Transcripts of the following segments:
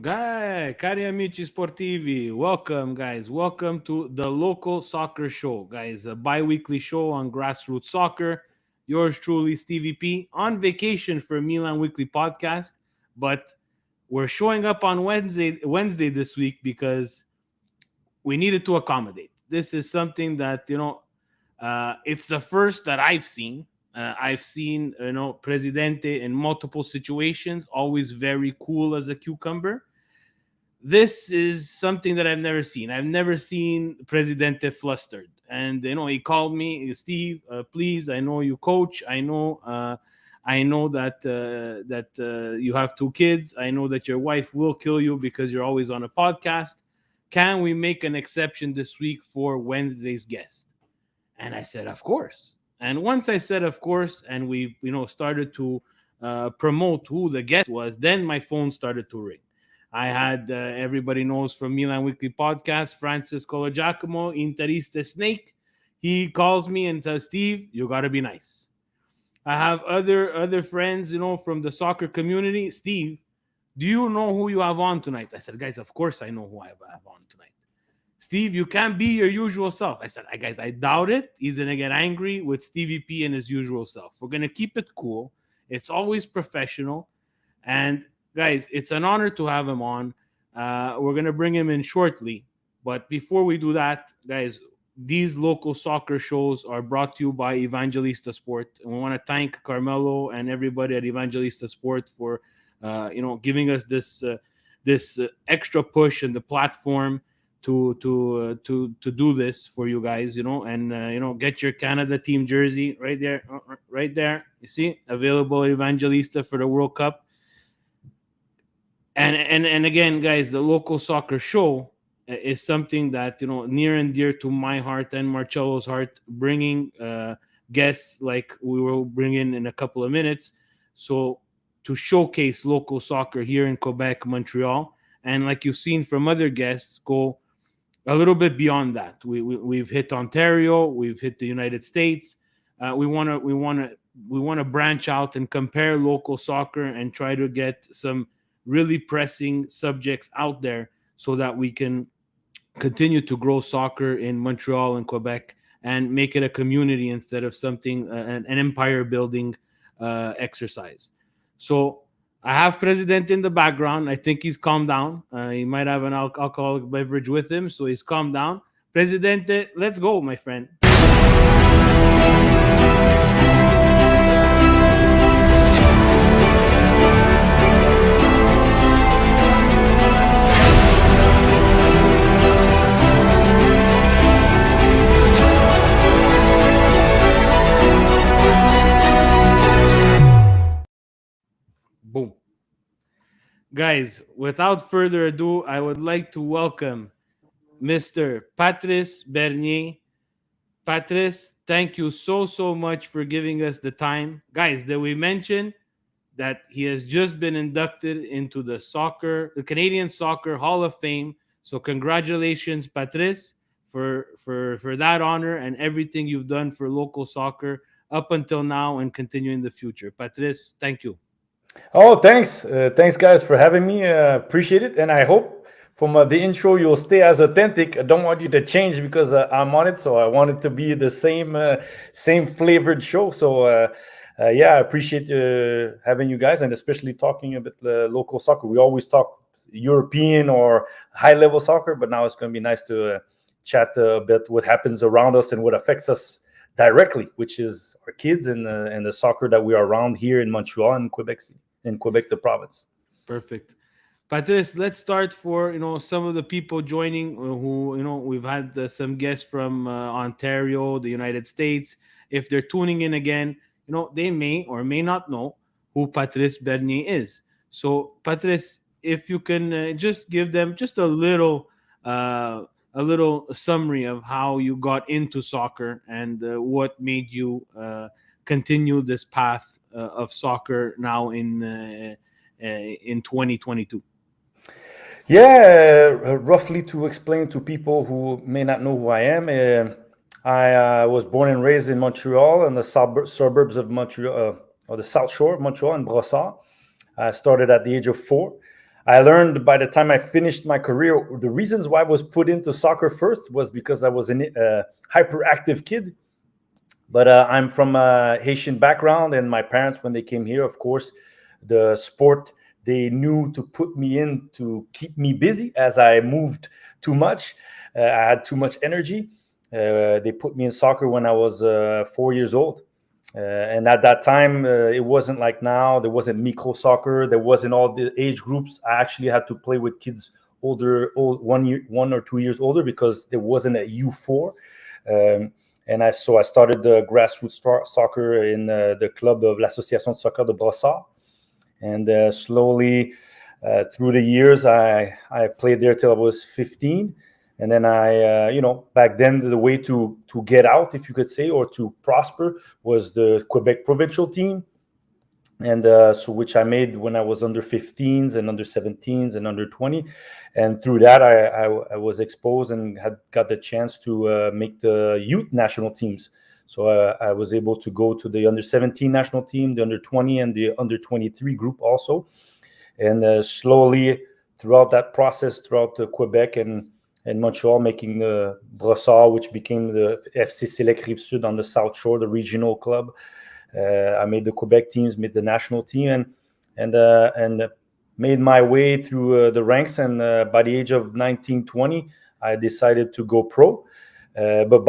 Cari amici sportivi, welcome, guys. Welcome to the local soccer show, guys. A bi weekly show on grassroots soccer. Yours truly, Stevie P, on vacation for Milan Weekly Podcast. But we're showing up on Wednesday this week because we needed to accommodate. This is something that, it's the first that I've seen. I've seen, Presidente in multiple situations, always very cool as a cucumber. This is something that I've never seen. I've never seen Presidente flustered. And he called me, Steve. Please, I know you coach. I know that you have two kids. I know that your wife will kill you because you're always on a podcast. Can we make an exception this week for Wednesday's guest? And I said, of course. And once I said, of course, and we, started to promote who the guest was, then my phone started to ring. I had everybody knows from Milan Weekly Podcast, Francis Colagiacomo, Interista Snake. He calls me and says, Steve, you got to be nice. I have other friends, from the soccer community. Steve, do you know who you have on tonight? I said, guys, of course I know who I have on tonight. Steve, you can't be your usual self. I said, guys, I doubt it. He's going to get angry with Stevie P and his usual self. We're going to keep it cool. It's always professional. And guys, it's an honor to have him on. We're going to bring him in shortly. But before we do that, guys, these local soccer shows are brought to you by Evangelista Sport. And we want to thank Carmelo and everybody at Evangelista Sport for, giving us this extra push and the platform to do this for you guys, and get your Canada team jersey right there, right there. You see, available at Evangelista for the World Cup. And again, guys, the local soccer show is something that near and dear to my heart and Marcello's heart. Bringing guests like we will bring in a couple of minutes, so to showcase local soccer here in Quebec, Montreal, and like you've seen from other guests, go a little bit beyond that. We've hit Ontario, we've hit the United States. We want to branch out and compare local soccer and try to get some really pressing subjects out there so that we can continue to grow soccer in Montreal and Quebec and make it a community instead of something an empire building exercise. So I have President in the background. I think he's calmed down. He might have an alcoholic beverage with him, so he's calmed down. Presidente, let's go, my friend. Boom. Guys, without further ado, I would like to welcome Mr. Patrice Bernier. Patrice, thank you so much for giving us the time. Guys, did we mention that he has just been inducted into the Canadian Soccer Hall of Fame? So congratulations, Patrice, for that honor and everything you've done for local soccer up until now and continue in the future. Patrice, thank you. Oh, thanks. Thanks, guys, for having me. Appreciate it. And I hope from the intro you'll stay as authentic. I don't want you to change because I'm on it. So I want it to be the same flavored show. So yeah, I appreciate having you guys and especially talking a bit local soccer. We always talk European or high level soccer, but now it's going to be nice to chat a bit what happens around us and what affects us directly, which is our kids and the soccer that we are around here in Montreal and Quebec City, in Quebec, the province. Perfect. Patrice, let's start for some of the people joining who we've had some guests from Ontario, the United States. If they're tuning in again, they may or may not know who Patrice Bernier is. So, Patrice, if you can just give them just a little summary of how you got into soccer and what made you continue this path of soccer now in 2022. Yeah, roughly to explain to people who may not know who I am, I was born and raised in Montreal, in the suburbs of Montreal, or the South Shore of Montreal, in Brossard. I started at the age of 4. I learned by the time I finished my career, the reasons why I was put into soccer first was because I was a hyperactive kid. But I'm from a Haitian background, and my parents, when they came here, of course, the sport they knew to put me in to keep me busy as I moved too much. I had too much energy. They put me in soccer when I was 4 years old. And at that time, it wasn't like now. There wasn't micro soccer. There wasn't all the age groups. I actually had to play with kids older, 1 or 2 years older, because there wasn't a U4. Um, so I started the grassroots soccer in the club of l'Association de Soccer de Brossard. And slowly, through the years, I played there till I was 15. And then back then the way to get out, if you could say, or to prosper, was the Quebec provincial team. And so which I made when I was under 15s and under 17s and under 20. And through that, I was exposed and had got the chance to make the youth national teams. So I was able to go to the under 17 national team, the under 20, and the under 23 group also. And slowly throughout that process, throughout Quebec and Montreal, making the Brossard, which became the FC Select Rive Sud on the South Shore, the regional club. I made the Quebec teams, made the national team, and made my way through the ranks. And by the age of 19, 20, I decided to go pro. But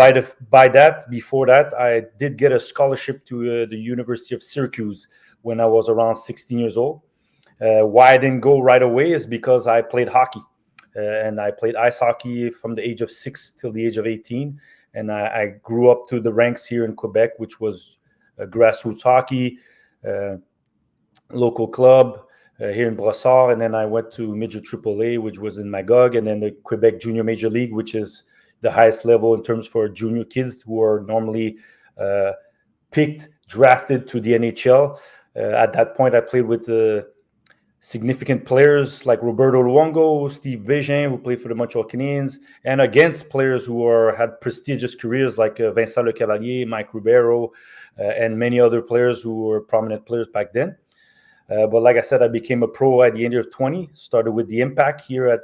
before that, I did get a scholarship to the University of Syracuse when I was around 16 years old. Why I didn't go right away is because I played hockey. And I played ice hockey from the age of 6 till the age of 18. And I grew up through the ranks here in Quebec, which was grassroots hockey, local club here in Brossard. And then I went to Midget AAA, which was in Magog, and then the Quebec Junior Major League, which is the highest level in terms for junior kids who are normally picked, drafted to the NHL. At that point, I played with significant players like Roberto Luongo, Steve Bégin, who played for the Montreal Canadiens, and against players who had prestigious careers like Vincent Le Cavalier, Mike Ribeiro, and many other players who were prominent players back then. But like I said, I became a pro at the age of 20. Started with the Impact here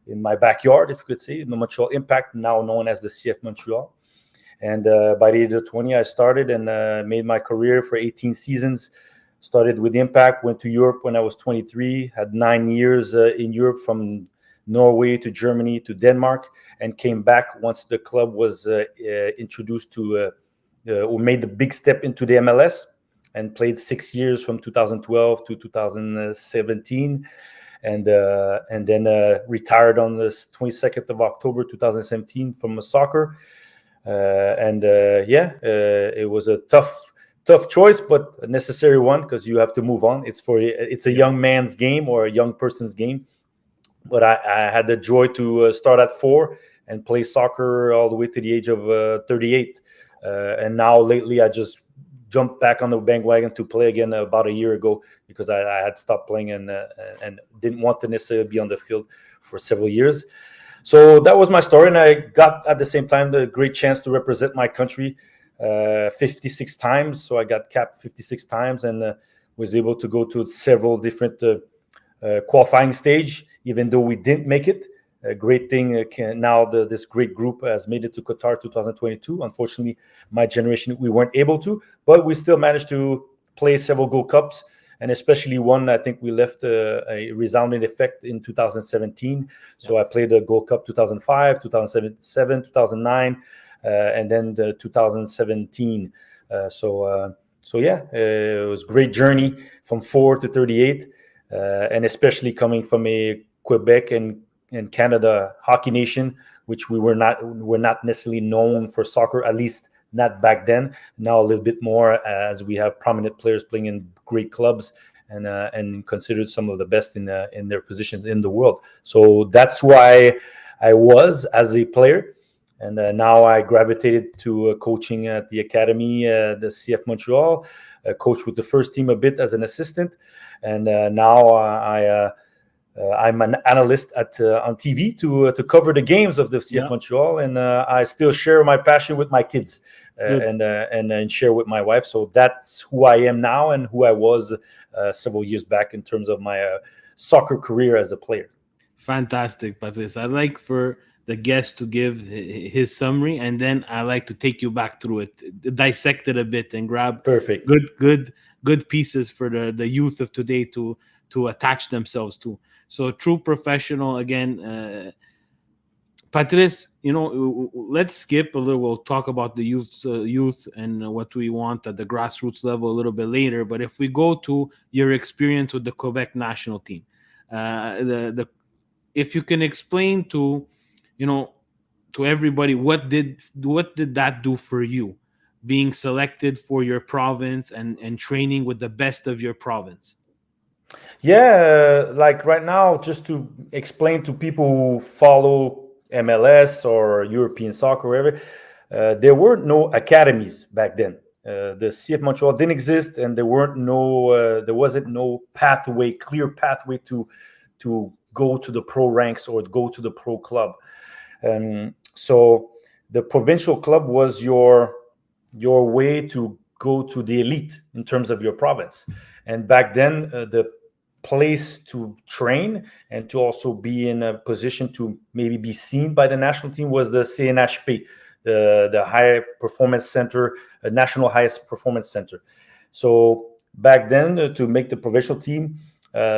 in my backyard, if you could say, in the Montreal Impact, now known as the CF Montreal. And by the age of 20, I started and made my career for 18 seasons. Started with Impact, went to Europe when I was 23, had 9 years in Europe from Norway to Germany to Denmark, and came back once the club was introduced to, or made the big step into the MLS, and played 6 years from 2012 to 2017. And then retired on the 22nd of October 2017 from soccer. It was a tough choice, but a necessary one, because you have to move on. It's a young man's game or a young person's game. But I had the joy to start at 4 and play soccer all the way to the age of 38. And now lately, I just jumped back on the bandwagon to play again about a year ago, because I had stopped playing and didn't want to necessarily be on the field for several years. So that was my story, and I got at the same time the great chance to represent my country 56 times. So I got capped 56 times and was able to go to several different qualifying stage, even though we didn't make it. A great thing this great group has made it to Qatar 2022. Unfortunately, my generation, we weren't able to, but we still managed to play several Gold Cups, and especially one, I think we left a resounding effect in 2017. So I played the Gold Cup 2005, 2007, 2009, and then the 2017. It was a great journey from 4 to 38, and especially coming from a Quebec and Canada hockey nation, which we're not necessarily known for soccer, at least not back then. Now a little bit more, as we have prominent players playing in great clubs and considered some of the best in their positions in the world. So that's why I was as a player, and now I gravitated to coaching at the academy, the CF Montreal. Coached with the first team a bit as an assistant, and now I'm an analyst on TV to cover the games of the CF Montreal, and I still share my passion with my kids and share with my wife. So that's who I am now and who I was several years back in terms of my soccer career as a player. Fantastic, Patrice. I'd like for the guest to give his summary, and then I like to take you back through it, dissect it a bit, and grab Perfect. good pieces for the youth of today to attach themselves to. So, true professional again. Patrice, let's skip a little. We'll talk about the youth and what we want at the grassroots level a little bit later. But if we go to your experience with the Quebec national team, the if you can explain you know to everybody what did that do for you, being selected for your province and training with the best of your province. Yeah, like right now, just to explain to people who follow MLS or European soccer, wherever, there were no academies back then. The CF Montreal didn't exist, and there wasn't no pathway, clear pathway to go to the pro ranks or go to the pro club. So the provincial club was your way to go to the elite in terms of your province. And back then, the place to train and to also be in a position to maybe be seen by the national team was the CNHP, the High Performance Center, National Highest Performance Center. So back then, to make the provincial team,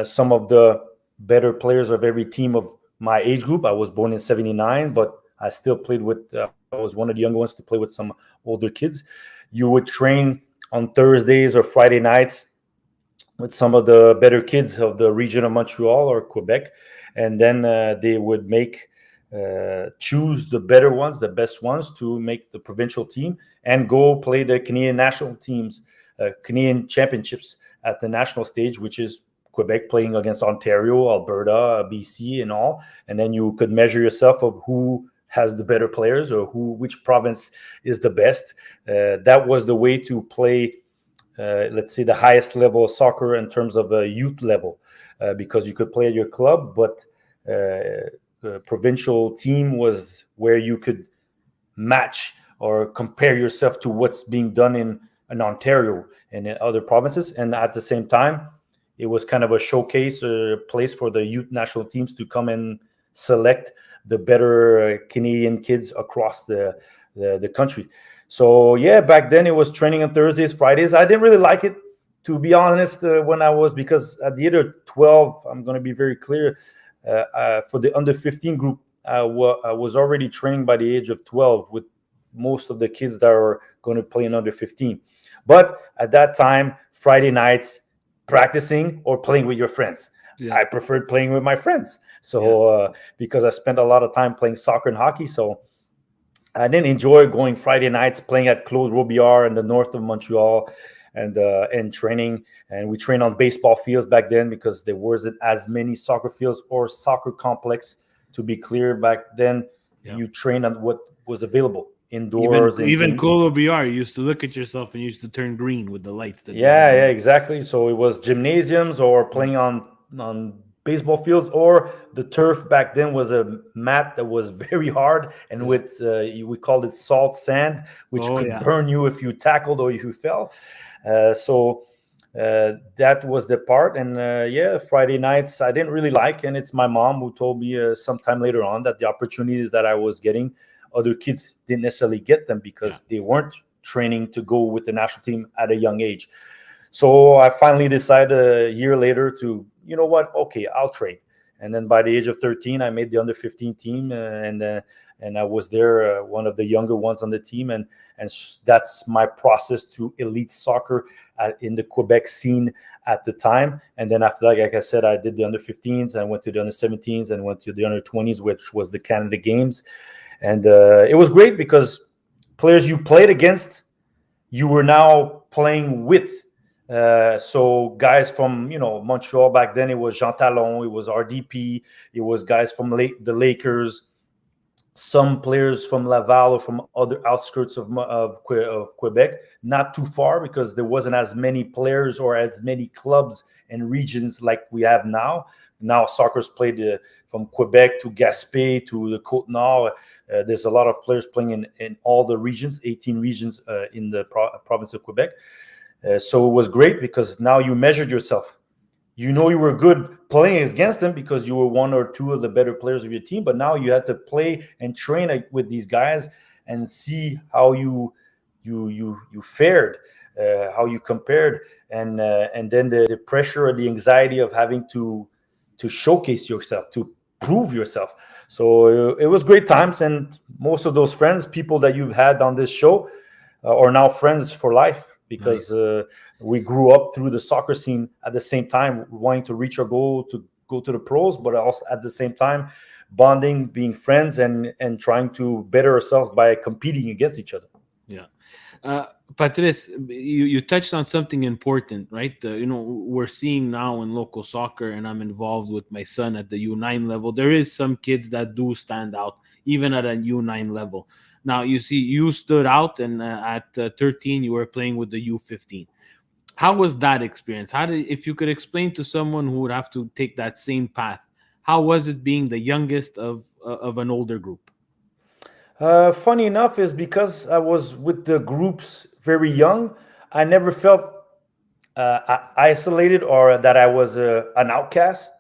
some of the better players of every team of my age group. I was born in '79, but I still played with. I was one of the younger ones to play with some older kids. You would train on Thursdays or Friday nights with some of the better kids of the region of Montreal or Quebec, and then they would choose the better ones, the best ones, to make the provincial team and go play the Canadian national teams, Canadian championships at the national stage, which is Quebec playing against Ontario, Alberta, BC, and all. And then you could measure yourself of who has the better players or which province is the best. That was the way to play, let's say, the highest level of soccer in terms of a youth level, because you could play at your club, but the provincial team was where you could match or compare yourself to what's being done in Ontario and in other provinces. And at the same time, it was kind of a showcase or place for the youth national teams to come and select the better Canadian kids across the country. So yeah, back then it was training on Thursdays, Fridays. I didn't really like it, to be honest, because at the age of 12, I'm going to be very clear, for the under 15 group, I was already training by the age of 12 with most of the kids that are going to play in under 15. But at that time, Friday nights, practicing or playing with your friends. Yeah. I preferred playing with my friends. So because I spent a lot of time playing soccer and hockey, so I didn't enjoy going Friday nights playing at Claude Robillard in the north of Montreal and training. And we trained on baseball fields back then because there wasn't as many soccer fields or soccer complex. To be clear, back then, you trained on what was available indoors. Even Claude Robillard, you used to look at yourself and you used to turn green with the lights. Yeah, exactly. So it was gymnasiums or playing on baseball fields, or the turf back then was a mat that was very hard and with we called it salt sand, which could burn you if you tackled or if you fell. So that was the part. And Friday nights I didn't really like, and it's my mom who told me sometime later on that the opportunities that I was getting, other kids didn't necessarily get them because they weren't training to go with the national team at a young age. So I finally decided a year later to, you know what, okay, I'll trade. And then by the age of 13, I made the under 15 team, and I was there, one of the younger ones on the team, and that's my process to elite soccer in the Quebec scene at the time. And then after that, like I said, I did the under 15s, I went to the under 17s, and went to the under 20s, which was the Canada Games. And it was great because players you played against, you were now playing with. So guys from, Montreal back then, it was Jean Talon, it was RDP, it was guys from the Lakers, some players from Laval or from other outskirts of Quebec, not too far because there wasn't as many players or as many clubs and regions like we have now. Now soccer's played from Quebec to Gaspé to the Côte-Nord. There's a lot of players playing in all the regions, 18 regions in the province of Quebec. So it was great because now you measured yourself. you know you were good playing against them because you were one or two of the better players of your team, but now you had to play and train with these guys and see how you fared, how you compared, and then the pressure or the anxiety of having to showcase yourself, to prove yourself. So it was great times, and most of those friends, people that you've had on this show, are now friends for life because Nice. we grew up through the soccer scene at the same time, wanting to reach our goal to go to the pros, but also at the same time bonding, being friends, and trying to better ourselves by competing against each other. Yeah. Uh, Patrice, you touched on something important, right? We're seeing now in local soccer, and I'm involved with my son at the U9 level. There is some kids that do stand out, even at a U9 level. Now, you see, you stood out, and at 13, you were playing with the U15. How was that experience? If you could explain to someone who would have to take that same path, how was it being the youngest of an older group? Funny enough, is because I was with the groups very young, I never felt isolated or that I was an outcast.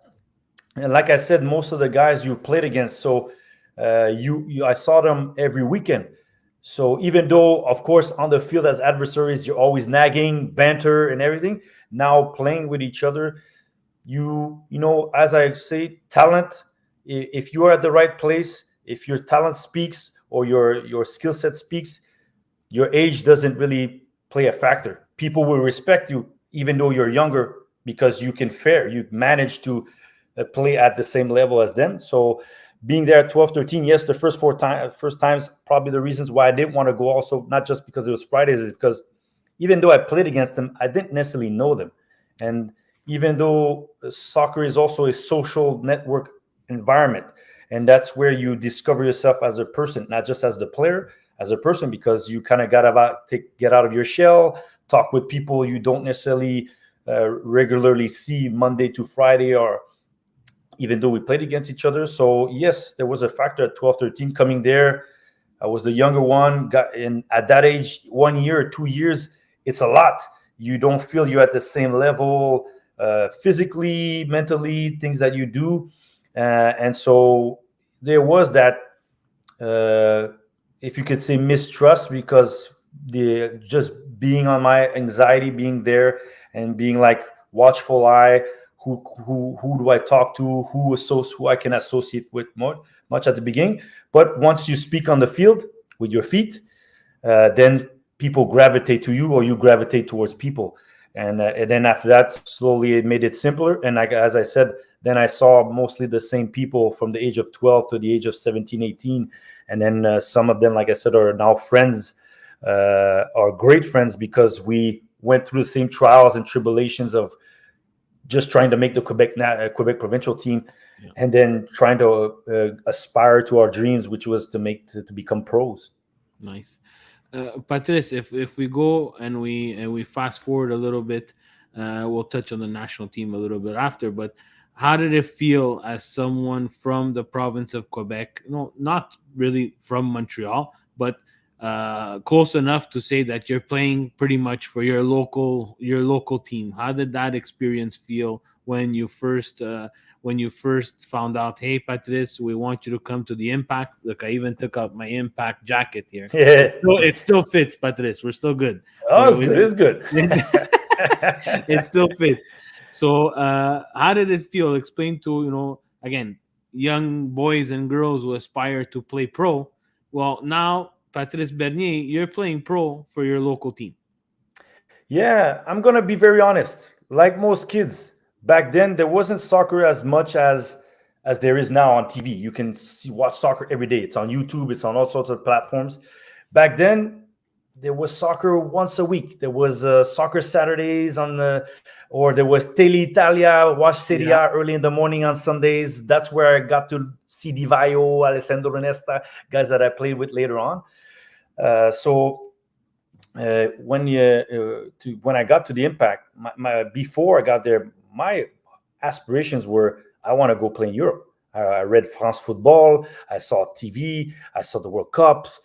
And like I said, most of the guys you played against, so I saw them every weekend. So even though, of course, on the field as adversaries, you're always nagging, banter, and everything. Now playing with each other, as I say, talent. If you are at the right place, if your talent speaks or your skill set speaks, your age doesn't really play a factor. People will respect you even though you're younger because you can fare. You manage to play at the same level as them. So being there at 12, 13, yes, the first times, probably the reasons why I didn't want to go also, not just because it was Fridays, is because even though I played against them, I didn't necessarily know them. And even though soccer is also a social network environment, and that's where you discover yourself as a person, not just as the player, as a person, because you kind of got to get out of your shell, talk with people you don't necessarily regularly see Monday to Friday, or even though we played against each other. So yes, there was a factor at 12, 13 coming there. I was the younger one. At that age, 1 year or 2 years, it's a lot. You don't feel you're at the same level physically, mentally, things that you do. And so there was that, uh, if you could say, mistrust, because the just being on my anxiety, being there and being like watchful eye, who do I talk to, who I can associate with much at the beginning. But once you speak on the field with your feet, then people gravitate to you or you gravitate towards people. And then after that, slowly it made it simpler. And as I said, then I saw mostly the same people from the age of 12 to the age of 17, 18. And then some of them, like I said, are now friends, are great friends, because we went through the same trials and tribulations of just trying to make the Quebec provincial team, Yeah. and then trying to aspire to our dreams, which was to become pros. Nice. Patrice, if we go and we fast forward a little bit, we'll touch on the national team a little bit after. But how did it feel as someone from the province of Quebec? No, not really from Montreal, but close enough to say that you're playing pretty much for your local team. How did that experience feel when you first found out? Hey, Patrice, we want you to come to the Impact. Look, I even took out my Impact jacket here. Yeah. It still fits, Patrice. We're still good. Oh, it's good. It's good. It still fits. So, how did it feel? Explain to again, young boys and girls who aspire to play pro. Well, now Patrice Bernier, you're playing pro for your local team. Yeah, I'm gonna be very honest. Like most kids back then, there wasn't soccer as much as there is now on TV. You can watch soccer every day. It's on YouTube. It's on all sorts of platforms. Back then, there was soccer once a week. There was soccer Saturdays or there was Tele Italia, watch Serie Yeah. A early in the morning on Sundays. That's where I got to see Di Vaio, Alessandro Renesta, guys that I played with later on. So when I got to the Impact, before I got there, my aspirations were, I want to go play in Europe. I read France Football. I saw TV. I saw the World Cups.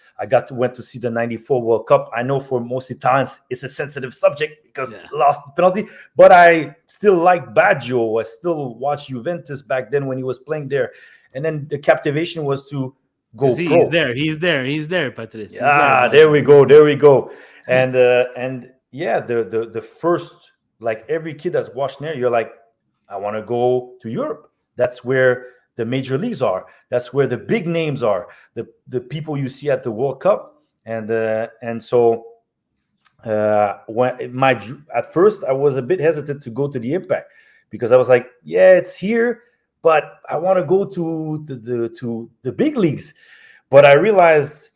Went to see the '94 World Cup. I know for most Italians it's a sensitive subject because Yeah. lost the penalty, but I still like Baggio. I still watched Juventus back then when he was playing there, and then the captivation was to You go see, he's pro. there. He's there. He's there, Patrice. He's there, Yeah, there Baggio. we go. There we go. And yeah, the first, like every kid that's watching there, you're like, I want to go to Europe. That's where the major leagues are. That's where the big names are. The people you see at the World Cup. And so when my at first I was a bit hesitant to go to the Impact because I was like, yeah, it's here, but I want to go to the big leagues. But I realized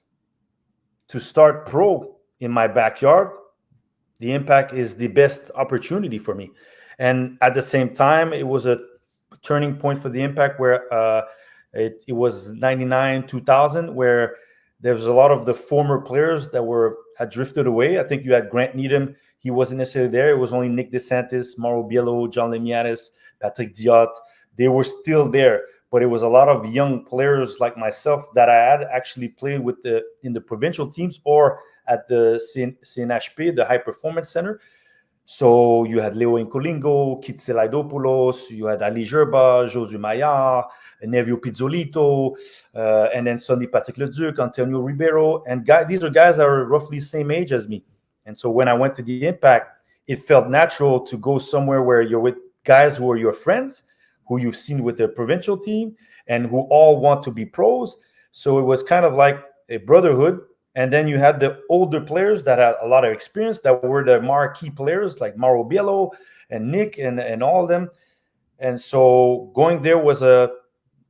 to start pro in my backyard, the Impact is the best opportunity for me. And at the same time, it was a turning point for the Impact where it was 99, 2000, where there was a lot of the former players that had drifted away. I think you had Grant Needham. He wasn't necessarily there. It was only Nick DeSantis, Mauro Biello, John Lemiatis, Patrick Diot. They were still there, but it was a lot of young players like myself that I had actually played with in the provincial teams or at the CNHP, the High Performance Center. So you had Leo Incolingo, Kit Selaidopoulos, you had Ali Gerba, Josu Maillard, Nevio Pizzolito, and then suddenly Patrick Leduc, Antonio Ribeiro. And these are guys that are roughly the same age as me. And so when I went to the Impact, it felt natural to go somewhere where you're with guys who are your friends, who you've seen with the provincial team, and who all want to be pros. So it was kind of like a brotherhood. And then you had the older players that had a lot of experience that were the marquee players like Mauro Biello and Nick and all of them. And so going there was a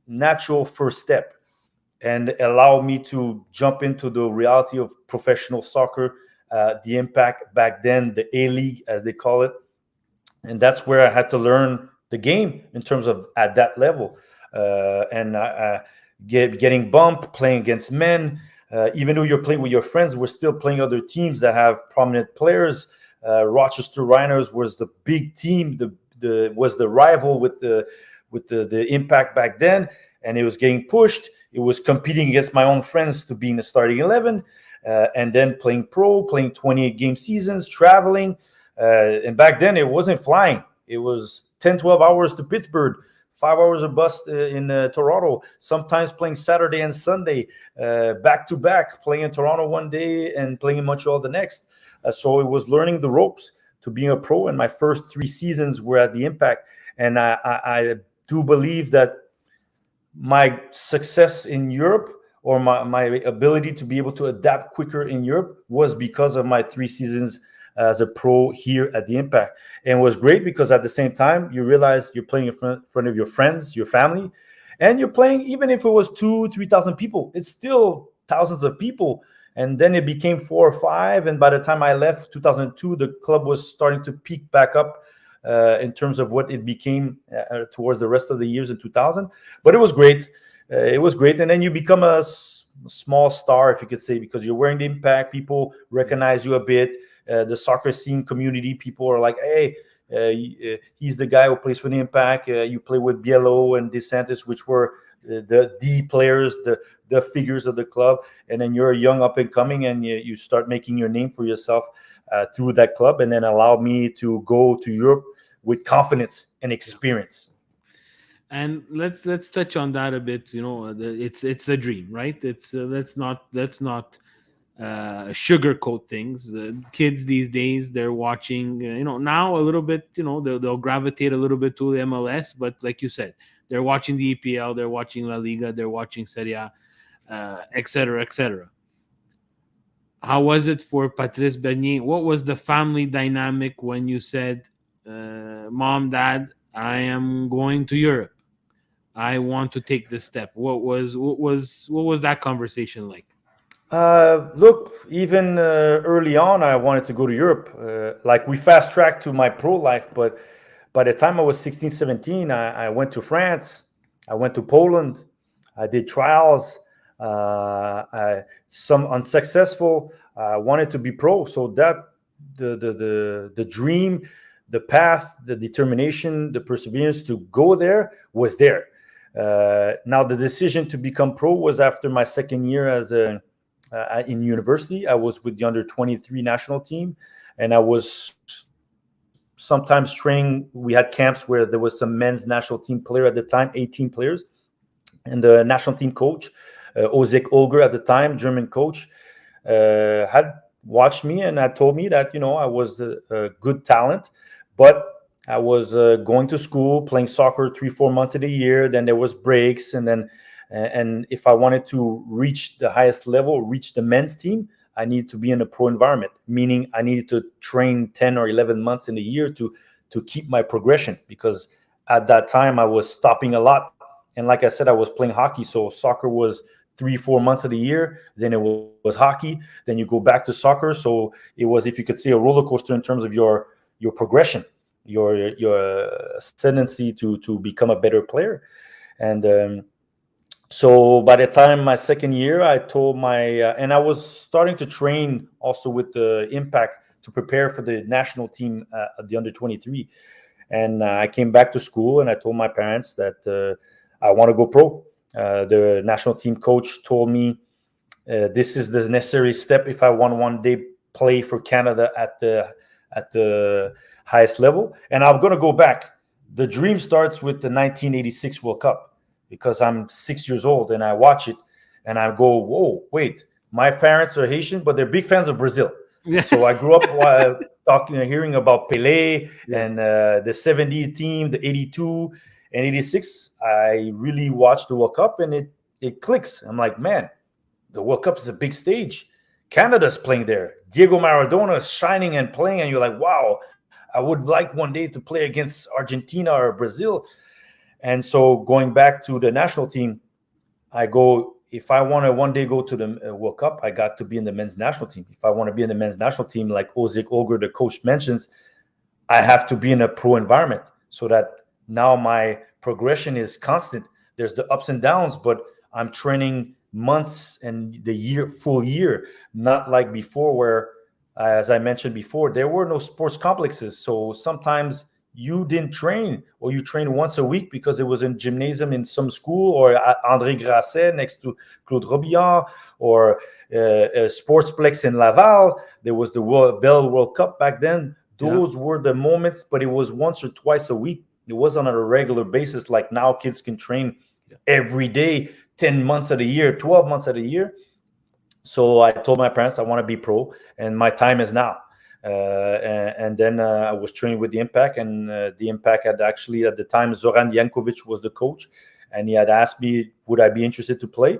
natural first step and allowed me to jump into the reality of professional soccer, the Impact back then, the A-League as they call it. And that's where I had to learn the game in terms of at that level. Getting bumped, playing against men, even though you're playing with your friends, we're still playing other teams that have prominent players. Rochester Rhinos was the big team, was the rival with the Impact back then, and it was getting pushed. It was competing against my own friends to be in the starting 11, and then playing pro, playing 28 game seasons, traveling. And back then it wasn't flying. It was 10, 12 hours to Pittsburgh, 5 hours of bus in Toronto, sometimes playing Saturday and Sunday, back to back, playing in Toronto one day and playing in Montreal the next. So it was learning the ropes to being a pro. And my first 3 seasons were at the Impact. And I do believe that my success in Europe or my ability to be able to adapt quicker in Europe was because of my 3 seasons as a pro here at the Impact. And it was great because at the same time, you realize you're playing in front of your friends, your family, and you're playing, even if it was 2,000-3,000 people, it's still thousands of people. And then it became 4 or 5. And by the time I left 2002, the club was starting to peak back up in terms of what it became towards the rest of the years in 2000. But it was great. It was great. And then you become a small star, if you could say, because you're wearing the Impact. People recognize you a bit. The soccer scene community, people are like, hey, he's the guy who plays for the Impact. You play with Biello and DeSantis, which were the players, the figures of the club. And then you're a young up and coming, and you start making your name for yourself through that club, and then allow me to go to Europe with confidence and experience. And let's touch on that a bit. You know, it's the dream, right? It's let's not sugarcoat things. Kids these days, they're watching, now a little bit, they'll gravitate a little bit to the MLS, but like you said, they're watching the EPL, they're watching La Liga, they're watching Serie A, et cetera, et cetera. How was it for Patrice Bernier? What was the family dynamic when you said, Mom, Dad, I am going to Europe. I want to take this step. What was that conversation like? Look, even early on, I wanted to go to Europe. Like we fast tracked to my pro life, but by the time I was 16, 17, I went to France. I went to Poland. I did trials. Some unsuccessful. I wanted to be pro. So that the dream, the path, the determination, the perseverance to go there was there. Now, the decision to become pro was after my second year as a in university. I was with the under 23 national team, and I was sometimes training. We had camps where there was some men's national team player at the time, 18 players, and the national team coach, Ozek Olger at the time, German coach, had watched me and had told me that I was a good talent, but I was going to school, playing soccer 3-4 months of the year. Then there was breaks, and if I wanted to reach the highest level, reach the men's team, I needed to be in a pro environment. Meaning, I needed to train 10 or 11 months in a year to keep my progression, because at that time I was stopping a lot. And like I said, I was playing hockey, so soccer was 3-4 months of the year. Then it was hockey. Then you go back to soccer. So it was, if you could say, a roller coaster in terms of your progression, your ascendancy to become a better player. And so by the time my second year, I told and I was starting to train also with the Impact to prepare for the national team at the under 23. And I came back to school and I told my parents that I want to go pro. The national team coach told me this is the necessary step if I want to one day play for Canada at the highest level. And I'm going to go back. The dream starts with the 1986 World Cup, because I'm 6 years old and I watch it and I go, whoa, wait, my parents are Haitian, but they're big fans of Brazil. Yeah. So I grew up hearing about Pelé Yeah. and the 70 team, the 82 and 86. I really watched the World Cup and it clicks. I'm like, man, the World Cup is a big stage. Canada's playing there. Diego Maradona is shining and playing, and you're like, wow, I would like one day to play against Argentina or Brazil. And so going back to the national team, I go, if I want to one day go to the World Cup, I got to be in the men's national team. If I want to be in the men's national team, like Ozek Olger, the coach, mentions, I have to be in a pro environment, so that now my progression is constant. There's the ups and downs, but I'm training months and full year, not like before where, as I mentioned before, there were no sports complexes. So sometimes you didn't train, or you trained once a week because it was in gymnasium in some school, or André Grasset next to Claude Robillard, or Sportsplex in Laval. There was the Bell World Cup back then. Those were the moments, but it was once or twice a week. It wasn't on a regular basis like now. Kids can train every day, 10 months of the year, 12 months of the year. So I told my parents I want to be pro, and my time is now. And then I was training with the Impact, and the Impact had actually, at the time, Zoran Jankovic was the coach, and he had asked me, would I be interested to play?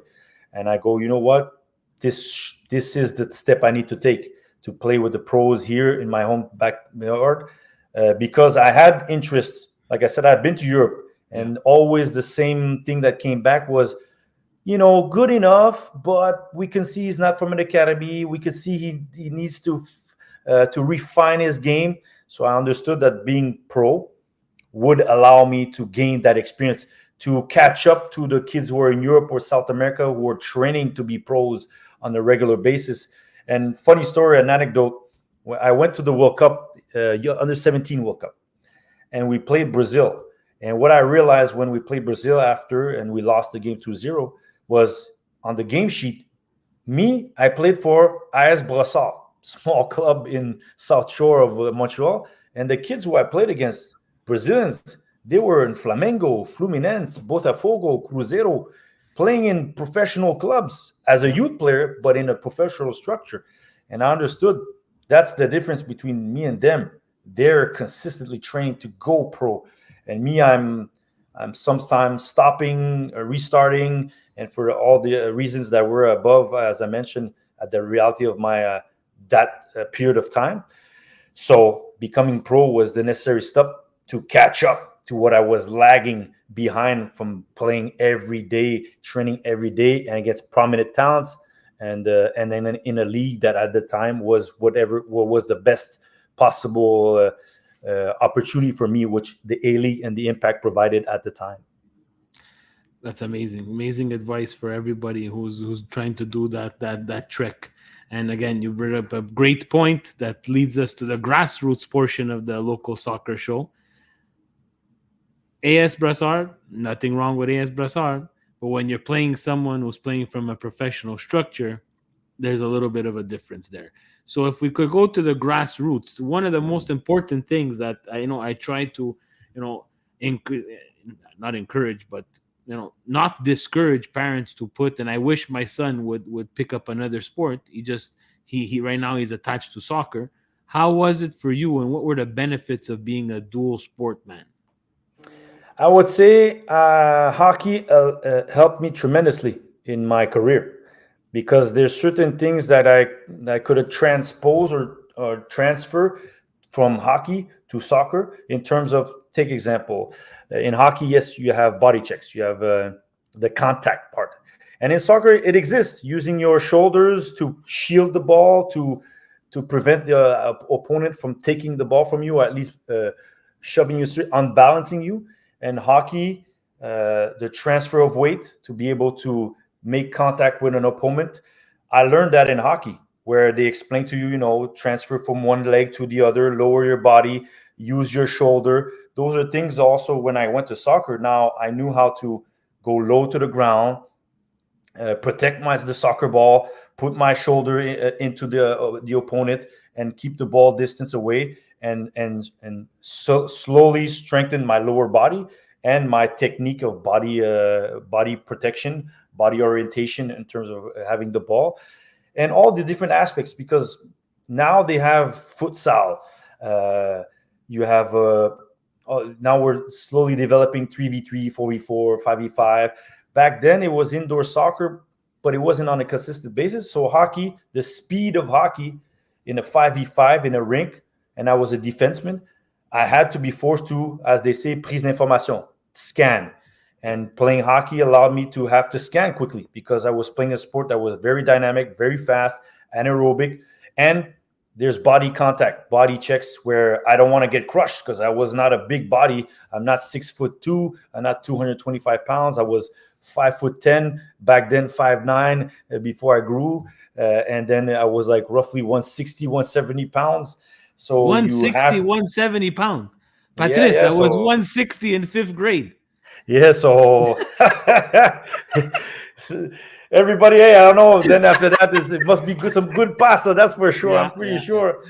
And I go, you know what? This is the step I need to take to play with the pros here in my home backyard, because I had interest. Like I said, I've been to Europe, and always the same thing that came back was, good enough, but we can see he's not from an academy. We could see he needs to refine his game. So I understood that being pro would allow me to gain that experience, to catch up to the kids who are in Europe or South America who are training to be pros on a regular basis. And funny story, an anecdote, I went to the World Cup, under 17 World Cup, and we played Brazil. And what I realized when we played Brazil after, and we lost the game 2-0, was on the game sheet, I played for AS Brossard, small club in South Shore of Montreal. And the kids who I played against, Brazilians, they were in Flamengo, Fluminense, Botafogo, Cruzeiro, playing in professional clubs as a youth player, but in a professional structure. And I understood that's the difference between me and them. They're consistently trained to go pro. And me, I'm sometimes stopping, restarting, and for all the reasons that were above, as I mentioned, at the reality of my that period of time. So becoming pro was the necessary step to catch up to what I was lagging behind from playing every day, training every day, and against prominent talents, and then in a league that at the time was what was the best possible opportunity for me, which the A League and the Impact provided at the time. That's amazing advice for everybody who's trying to do that trick. And again, you brought up a great point that leads us to the grassroots portion of the local soccer show. AS Brassard, nothing wrong with AS Brassard. But when you're playing someone who's playing from a professional structure, there's a little bit of a difference there. So if we could go to the grassroots, one of the most important things that I try to, enc- not encourage, but not discourage parents to put. And I wish my son would pick up another sport. He right now he's attached to soccer. How was it for you, and what were the benefits of being a dual sport man? I would say hockey helped me tremendously in my career because there's certain things that I could have transposed or transfer from hockey to soccer in terms of take example in hockey. Yes, you have body checks, you have the contact part, and in soccer it exists using your shoulders to shield the ball to prevent the opponent from taking the ball from you, or at least shoving you straight, unbalancing you. And hockey, the transfer of weight to be able to make contact with an opponent. I learned that in hockey, where they explain to you, transfer from one leg to the other, lower your body, use your shoulder. Those are things also when I went to soccer. Now I knew how to go low to the ground, protect the soccer ball, put my shoulder into the opponent, and keep the ball distance away, and so slowly strengthen my lower body and my technique of body protection, body orientation in terms of having the ball, and all the different aspects. Because now they have futsal, you have now we're slowly developing 3v3, 4v4, 5v5. Back then, it was indoor soccer, but it wasn't on a consistent basis. So hockey, the speed of hockey in a 5v5 in a rink, and I was a defenseman, I had to be forced to, as they say, prise d'information, scan. And playing hockey allowed me to have to scan quickly because I was playing a sport that was very dynamic, very fast, anaerobic, and there's body contact, body checks where I don't want to get crushed because I was not a big body. I'm not 6'2". I'm not 225 pounds. I was 5'10" back then, 5'9" before I grew, and then I was like roughly 160, 170 pounds. So you 160, have, 170 pounds. yeah, Patrice, yeah. I was So 160 in fifth grade. yeah, so so everybody, hey, I don't know. Then after that, it must be good, some good pasta. That's for sure. I'm Yeah, pretty yeah, yeah. sure.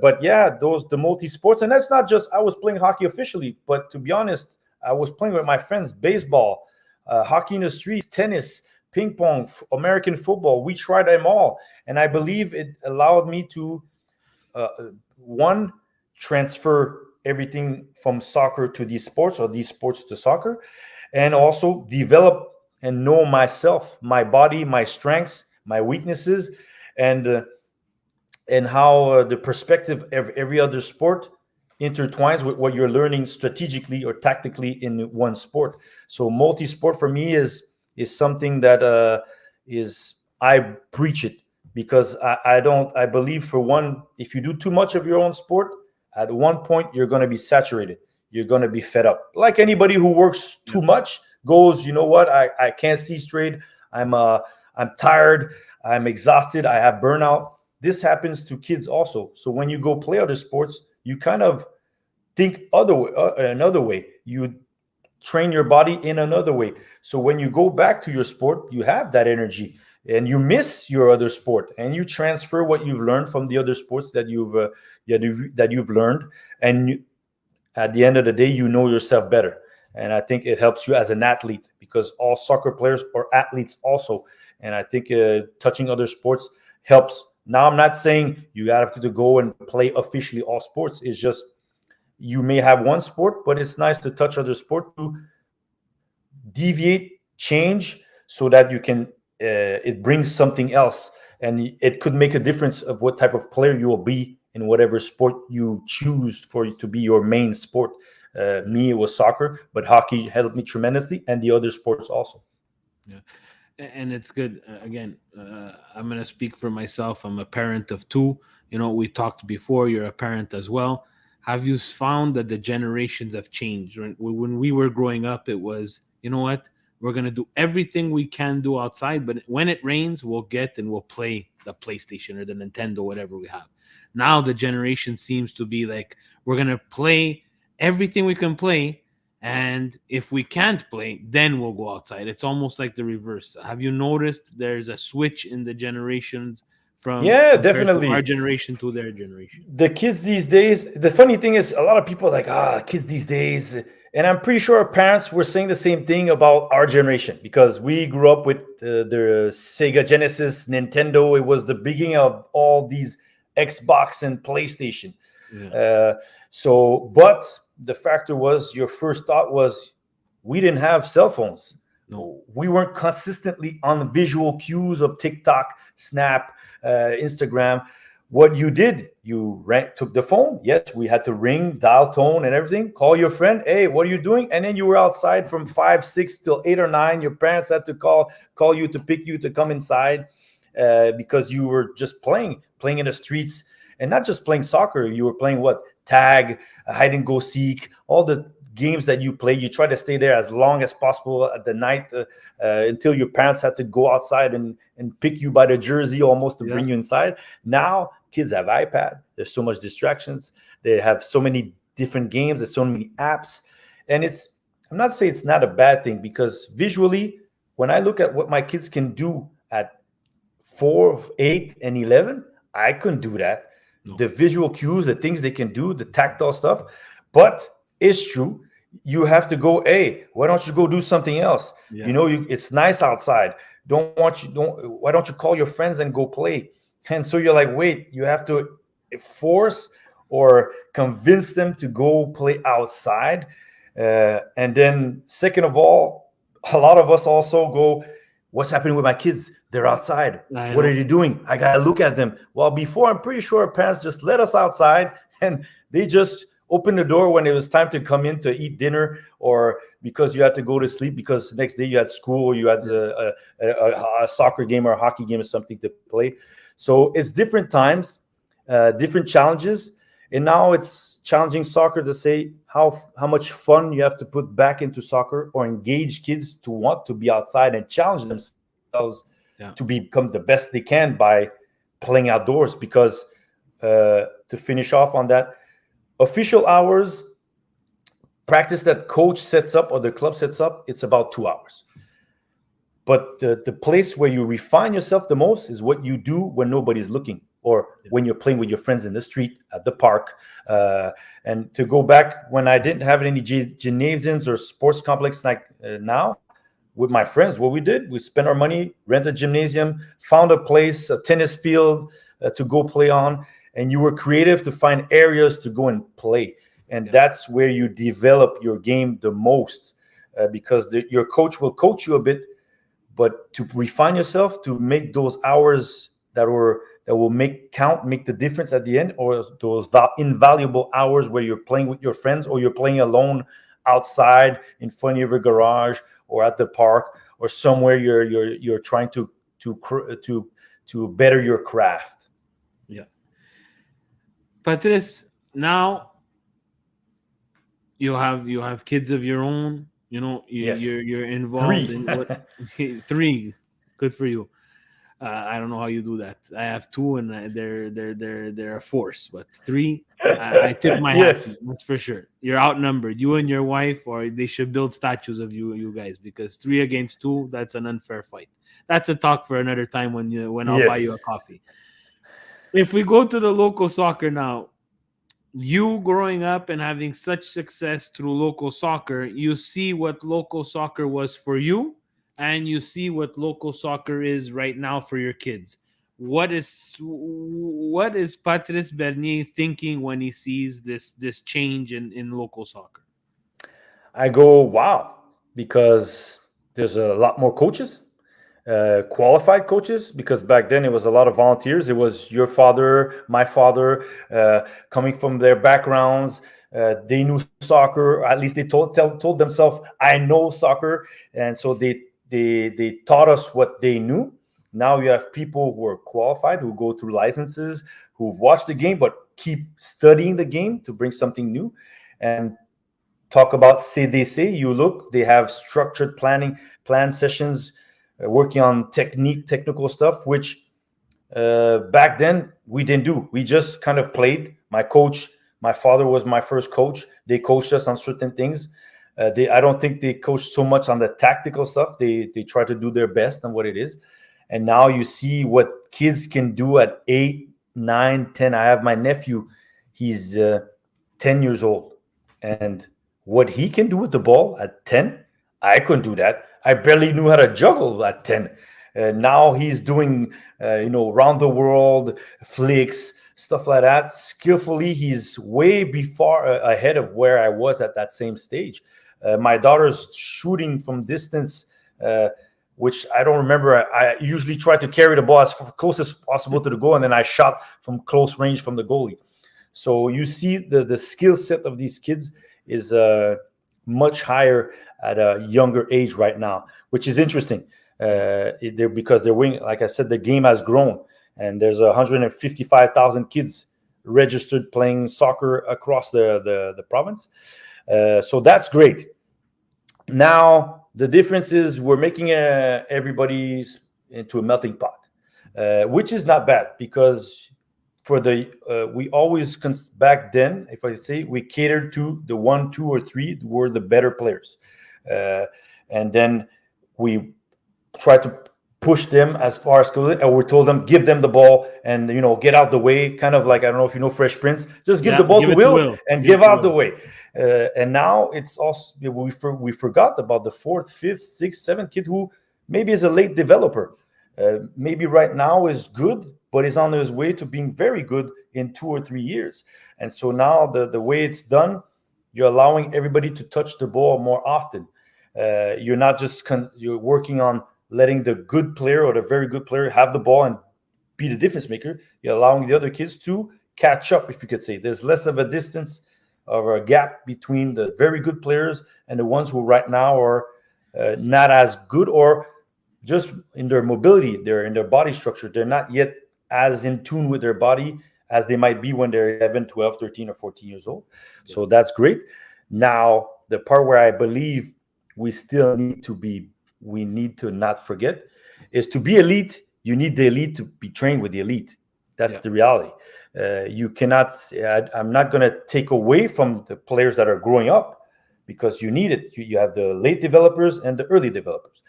But yeah, those the multi sports, and that's not just I was playing hockey officially, but to be honest, I was playing with my friends baseball, hockey in the streets, tennis, ping pong, American football. We tried them all, and I believe it allowed me to uh, one transfer everything from soccer to these sports or these sports to soccer, and also develop and know myself, my body, my strengths, my weaknesses, and and how the perspective of every other sport intertwines with what you're learning strategically or tactically in one sport. So multi-sport for me is something that is I preach it because I don't I believe for one, if you do too much of your own sport, at one point you're going to be saturated. You're going to be fed up. Like anybody who works too Yep. much goes, you know what? I can't see straight. I'm tired. I'm exhausted. I have burnout. This happens to kids also. So when you go play other sports, you kind of think another way. You train your body in another way. So when you go back to your sport, you have that energy and you miss your other sport and you transfer what you've learned from the other sports that you've learned, and at the end of the day, you know yourself better. And I think it helps you as an athlete because all soccer players are athletes also. And I think touching other sports helps. Now, I'm not saying you have to go and play officially all sports. It's just you may have one sport, but it's nice to touch other sport to deviate, change, so that you can it brings something else, and it could make a difference of what type of player you will be in whatever sport you choose for it to be your main sport. Me, it was soccer, but hockey helped me tremendously, and the other sports also. Yeah. And it's good. Again, I'm going to speak for myself. I'm a parent of two. We talked before. You're a parent as well. Have you found that the generations have changed? When we were growing up, it was, you know what? We're going to do everything we can do outside, but when it rains, we'll get and we'll play the PlayStation or the Nintendo, whatever we have. Now the generation seems to be like, we're going to play everything we can play, And if we can't play, then we'll go outside. It's almost like the reverse. Have you noticed there's a switch in the generations from Yeah, compared to our definitely. generation to their generation? The kids these days, the funny thing is, a lot of people are like, kids these days. And I'm pretty sure our parents were saying the same thing about our generation because we grew up with the Sega Genesis, Nintendo. It was the beginning of all these Xbox and PlayStation. Yeah. Uh, but the factor was your first thought was we didn't have cell phones. No. We weren't consistently on the visual cues of TikTok, Snap, Instagram. What you did, you took the phone. Yes, we had to ring, dial tone, and everything. Call your friend. Hey, what are you doing? And then you were outside from 5, 6 till 8 or 9. Your parents had to call you to pick you to come inside because you were just playing in the streets, and not just playing soccer. You were playing what, tag, hide and go seek, all the games that you play. You try to stay there as long as possible at the night until your parents had to go outside and pick you by the jersey almost to Yeah. bring you inside. Now kids have iPad. There's so much distractions. They have so many different games. There's so many apps, and I'm not saying it's not a bad thing because visually, when I look at what my kids can do at 4, 8, and 11, I couldn't do that. No. The visual cues, the things they can do, the tactile stuff. But it's true. You have to go, hey, why don't you go do something else? Yeah. You know, it's nice outside. Why don't you call your friends and go play? And so you're like, wait, you have to force or convince them to go play outside. And then, second of all, a lot of us also go, what's happening with my kids? They're outside. I What are know. they doing? I gotta look at them. Well, before, I'm pretty sure our parents just let us outside and they just opened the door when it was time to come in to eat dinner, or because you had to go to sleep because the next day you had school or you had a soccer game or a hockey game or something to play. So it's different times, different challenges, and now it's challenging soccer to say how much fun you have to put back into soccer or engage kids to want to be outside and challenge themselves Yeah. to become the best they can by playing outdoors. Because to finish off on that, official hours, practice that coach sets up or the club sets up, it's about 2 hours. But the place where you refine yourself the most is what you do when nobody's looking, or when you're playing with your friends in the street, at the park. And to go back, when I didn't have any gymnasiums or sports complex like now, with my friends, what we did, we spent our money, rent a gymnasium, found a place, a tennis field to go play on, and you were creative to find areas to go and play. And that's where you develop your game the most, because your coach will coach you a bit, but to refine yourself, to make those hours that will make the difference at the end, or those invaluable hours where you're playing with your friends or you're playing alone outside in front of your garage or at the park or somewhere you're trying to better your craft. Yeah. Patrice, now you have kids of your own. You know, Yes. you're involved in what 3. three. Good for you. I don't know how you do that. I have two, and they're a force. But three, I tip my hat to you. Yes. That's for sure. You're outnumbered. You and your wife, or they should build statues of you guys, because 3 against 2, that's an unfair fight. That's a talk for another time when I'll buy you Yes. a coffee. If we go to the local soccer now, you growing up and having such success through local soccer, you see what local soccer was for you, and you see what local soccer is right now for your kids. What is Patrice Bernier thinking when he sees this change in local soccer? I go, wow, because there's a lot more coaches, qualified coaches, because back then it was a lot of volunteers. It was your father, my father, coming from their backgrounds. They knew soccer, at least they told themselves, I know soccer. And so they taught us what they knew. Now you have people who are qualified, who go through licenses, who've watched the game, but keep studying the game to bring something new. And talk about CDC, you look, they have structured plan sessions, working on technical stuff, which back then we didn't do. We just kind of played. My father was my first coach. They coached us on certain things. I don't think they coach so much on the tactical stuff. They try to do their best on what it is. And now you see what kids can do at 8, 9, 10. I have my nephew. He's 10 years old. And what he can do with the ball at 10, I couldn't do that. I barely knew how to juggle at 10. Now he's doing, round the world flicks, stuff like that. Skillfully, he's way before ahead of where I was at that same stage. My daughter's shooting from distance, which I don't remember. I usually try to carry the ball as close as possible to the goal, and then I shot from close range from the goalie. So you see the skill set of these kids is much higher at a younger age right now, which is interesting. Because they're winning. Like I said, the game has grown, and there's 155,000 kids registered playing soccer across the province. So that's great. Now the difference is we're making everybody into a melting pot, which is not bad because for the we always back then, if I say, we catered to the 1, 2, or 3 were the better players, and then we try to push them as far as and we told them give them the ball and get out the way, kind of like, I don't know if you know Fresh Prince, just give the ball to Will and give out the way. And now it's also we forgot about the 4th, 5th, 6th, 7th kid who maybe is a late developer, maybe right now is good but is on his way to being very good in 2 or 3 years. And so now the way it's done, you're allowing everybody to touch the ball more often. You're not just you're working on letting the good player or the very good player have the ball and be the difference maker. You're allowing the other kids to catch up, if you could say. There's less of a distance or a gap between the very good players and the ones who right now are not as good, or just in their mobility, they're in their body structure. They're not yet as in tune with their body as they might be when they're 11, 12, 13, or 14 years old. Yeah. So that's great. Now, the part where I believe we still need to not forget is to be elite. You need the elite to be trained with the elite. That's the reality. You cannot. I'm not going to take away from the players that are growing up because you need it. You have the late developers and the early developers,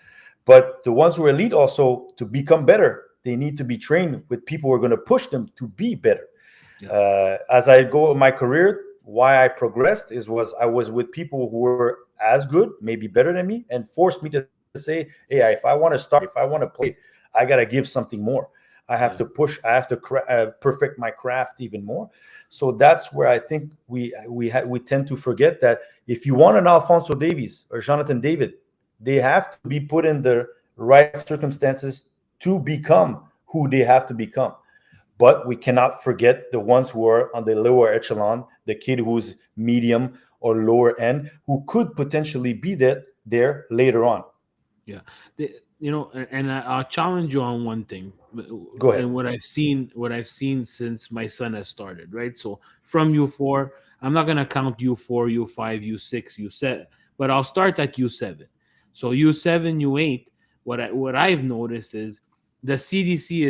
but the ones who are elite also, to become better, they need to be trained with people who are going to push them to be better. Yeah. As I go in my career, why I progressed I was with people who were as good, maybe better than me, and forced me to say, hey, if I want to start, if I want to play, I got to give something more. I have to push. I have to perfect my craft even more. So that's where I think we tend to forget that if you want an Alfonso Davies or Jonathan David, they have to be put in the right circumstances to become who they have to become. But we cannot forget the ones who are on the lower echelon, the kid who's medium or lower end, who could potentially be there later on. Yeah. And I'll challenge you on one thing. Go ahead. And what I've seen since my son has started, right? So from U4, I'm not going to count U4, U5, U6, U7, but I'll start at U7. So U7, U8, what I've noticed is the CDC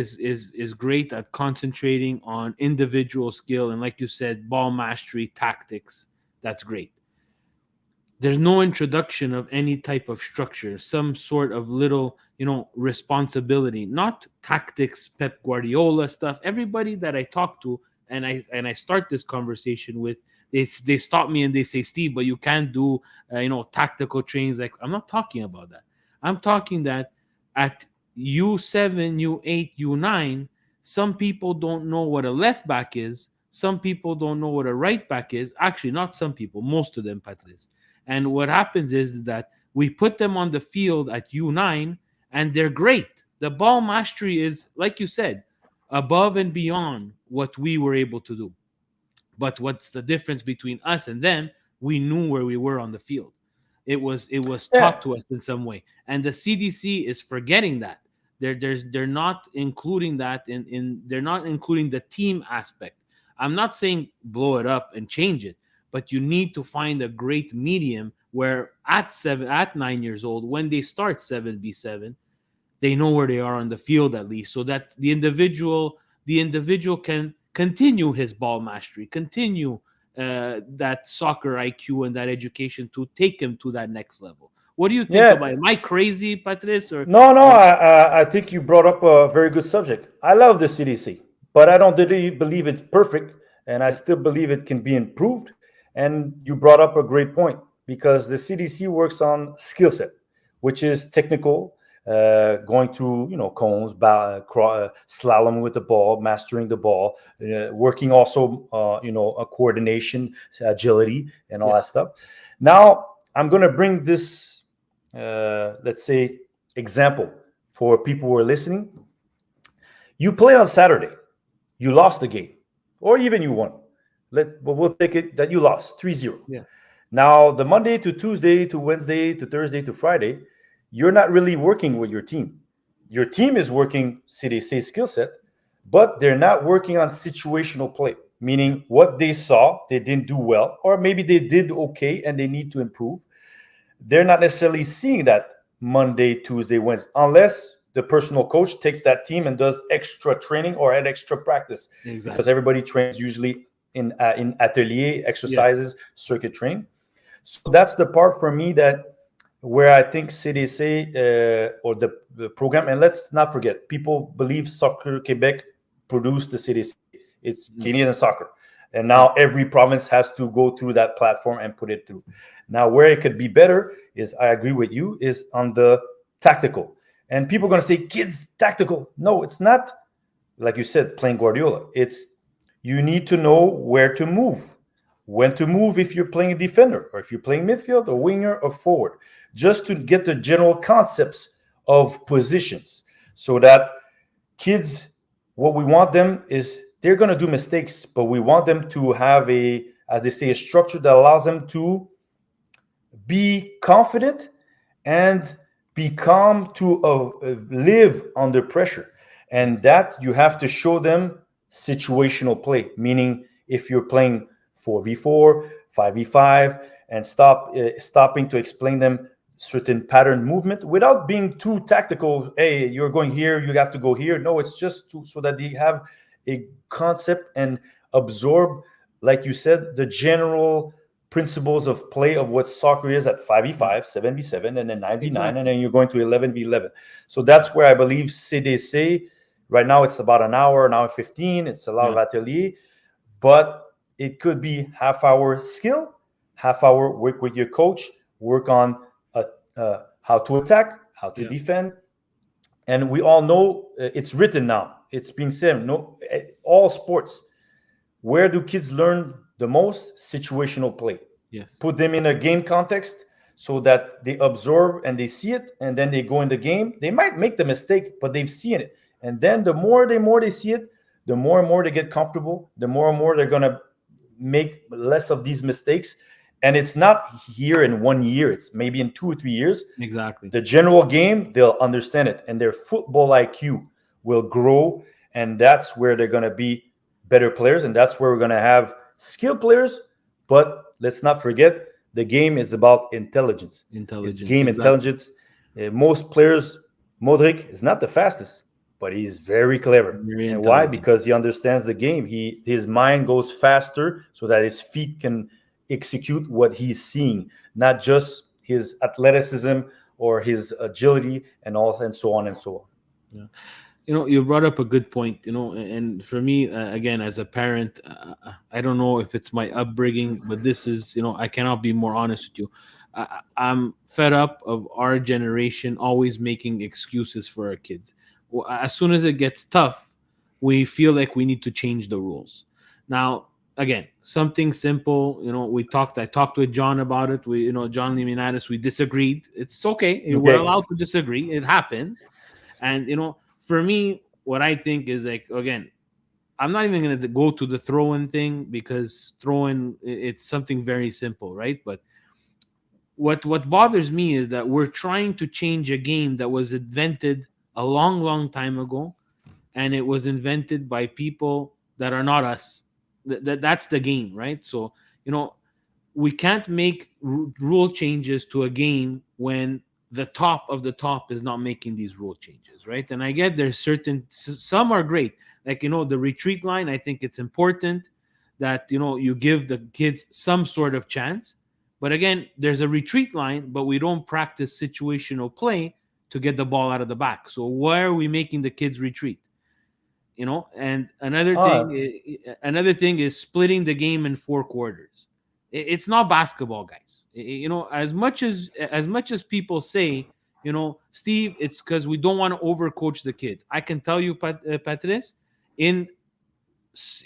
is great at concentrating on individual skill and, like you said, ball mastery, tactics. That's great. There's no introduction of any type of structure, some sort of little, responsibility, not tactics, Pep Guardiola stuff. Everybody that I talk to and I start this conversation with, they stop me and they say, Steve, but you can't do, tactical trainings. Like, I'm not talking about that. I'm talking that at U7, U8, U9, some people don't know what a left back is. Some people don't know what a right back is. Actually, not some people, most of them, Patrice. And what happens is that we put them on the field at U9 and they're great. The ball mastery is, like you said, above and beyond what we were able to do. But what's the difference between us and them? We knew where we were on the field. It was taught to us in some way. And the CDC is forgetting that. They're not including that they're not including the team aspect. I'm not saying blow it up and change it, but you need to find a great medium where at 9 years old, when they start 7v7, they know where they are on the field at least, so that the individual can continue his ball mastery, continue that soccer IQ and that education to take him to that next level. What do you think about it? Yeah. Am I crazy, Patrice? No, no, Or I think you brought up a very good subject. I love the CDC, but I don't really believe it's perfect, and I yeah, still believe it can be improved. And you brought up a great point because the CDC works on skill set, which is technical, going through cones, slalom with the ball, mastering the ball, working also a coordination, agility, and all that yes, stuff. Now I'm going to bring this, let's say, example for people who are listening. You play on Saturday, you lost the game, or even you won. But we'll take it that you lost 3-0. yeah, Now, the Monday to Tuesday to Wednesday to Thursday to Friday, you're not really working with your team. Your team is working CDC skill set, but they're not working on situational play, meaning what they saw, they didn't do well, or maybe they did okay and they need to improve. They're not necessarily seeing that Monday, Tuesday, Wednesday, unless the personal coach takes that team and does extra training or an extra practice, because exactly. everybody trains usually in atelier Yes, exercises, circuit training. So that's the part for me that where I think CDC or the program, and let's not forget, people believe Soccer Quebec produced the CDC. It's mhm, Canadian soccer. And yeah, now every province has to go through that platform and put it through. Now, where it could be better is, I agree with you, is on the tactical. And people are going to say, kids, tactical. No, it's not, like you said, playing Guardiola. It's you need to know where to move, when to move if you're playing a defender, or if you're playing midfield or winger or forward, just to get the general concepts of positions so that kids, what we want them is they're going to do mistakes, but we want them to have a, as they say, a structure that allows them to be confident and be calm to live under pressure. And yes, that you have to show them situational play, meaning if you're playing 4v4, 5v5, and stopping to explain them certain pattern movement without being too tactical. Hey, you're going here, you have to go here. No, it's just so that they have a concept and absorb, like you said, the general principles of play of what soccer is at yeah, 5v5, 7v7, and then 9v9, and exactly. then you're going to 11v11. So that's where I believe CDC, right now it's about an hour 15. It's a lot Yeah, of atelier, but it could be half hour skill, half hour work with your coach, work on how to attack, how to yeah, defend. And we all know it's written now. It's being said. No, all sports. Where do kids learn the most? Situational play. yes, Put them in a game context so that they absorb and they see it, and then they go in the game. They might make the mistake, but they've seen it. And then the more they see it, the more and more they get comfortable, the more and more they're gonna make less of these mistakes. And it's not here in 1 year, it's maybe in 2 or 3 years. exactly. The general game, they'll understand it, and their football IQ will grow, and that's where they're going to be better players, and that's where we're going to have skilled players. But let's not forget, the game is about intelligence. It's Intelligence, game exactly. intelligence. Most players, Modric is not the fastest, but he's very clever. Very And why? intelligent. Because he understands the game. His mind goes faster so that his feet can execute what he's seeing, not just his athleticism or his agility and all, and so on and so on. Yeah. You brought up a good point. And for me, again, as a parent, I don't know if it's my upbringing, but this is, I cannot be more honest with you. I'm fed up of our generation always making excuses for our kids. As soon as it gets tough, we feel like we need to change the rules. Now, again, something simple. I talked with John about it. John Liminatis, we disagreed. It's okay. We're Okay. allowed to disagree. It happens. And for me, what I think is, like, again, I'm not even going to go to the throw-in thing, because throw-in, it's something very simple, right? But what bothers me is that we're trying to change a game that was invented a long, long time ago, and it was invented by people that are not us. That's the game, right? So we can't make rule changes to a game when the top of the top is not making these rule changes, right? And I get there's some are great, like the retreat line. I think it's important. that you give the kids some sort of chance. But again, there's a retreat line, but we don't practice situational play to get the ball out of the back. So why are we making the kids retreat? And Uh, another thing is splitting the game in four quarters. It's not basketball, guys. As much as people say, Steve, it's because we don't want to overcoach the kids. I can tell you, Patrice, in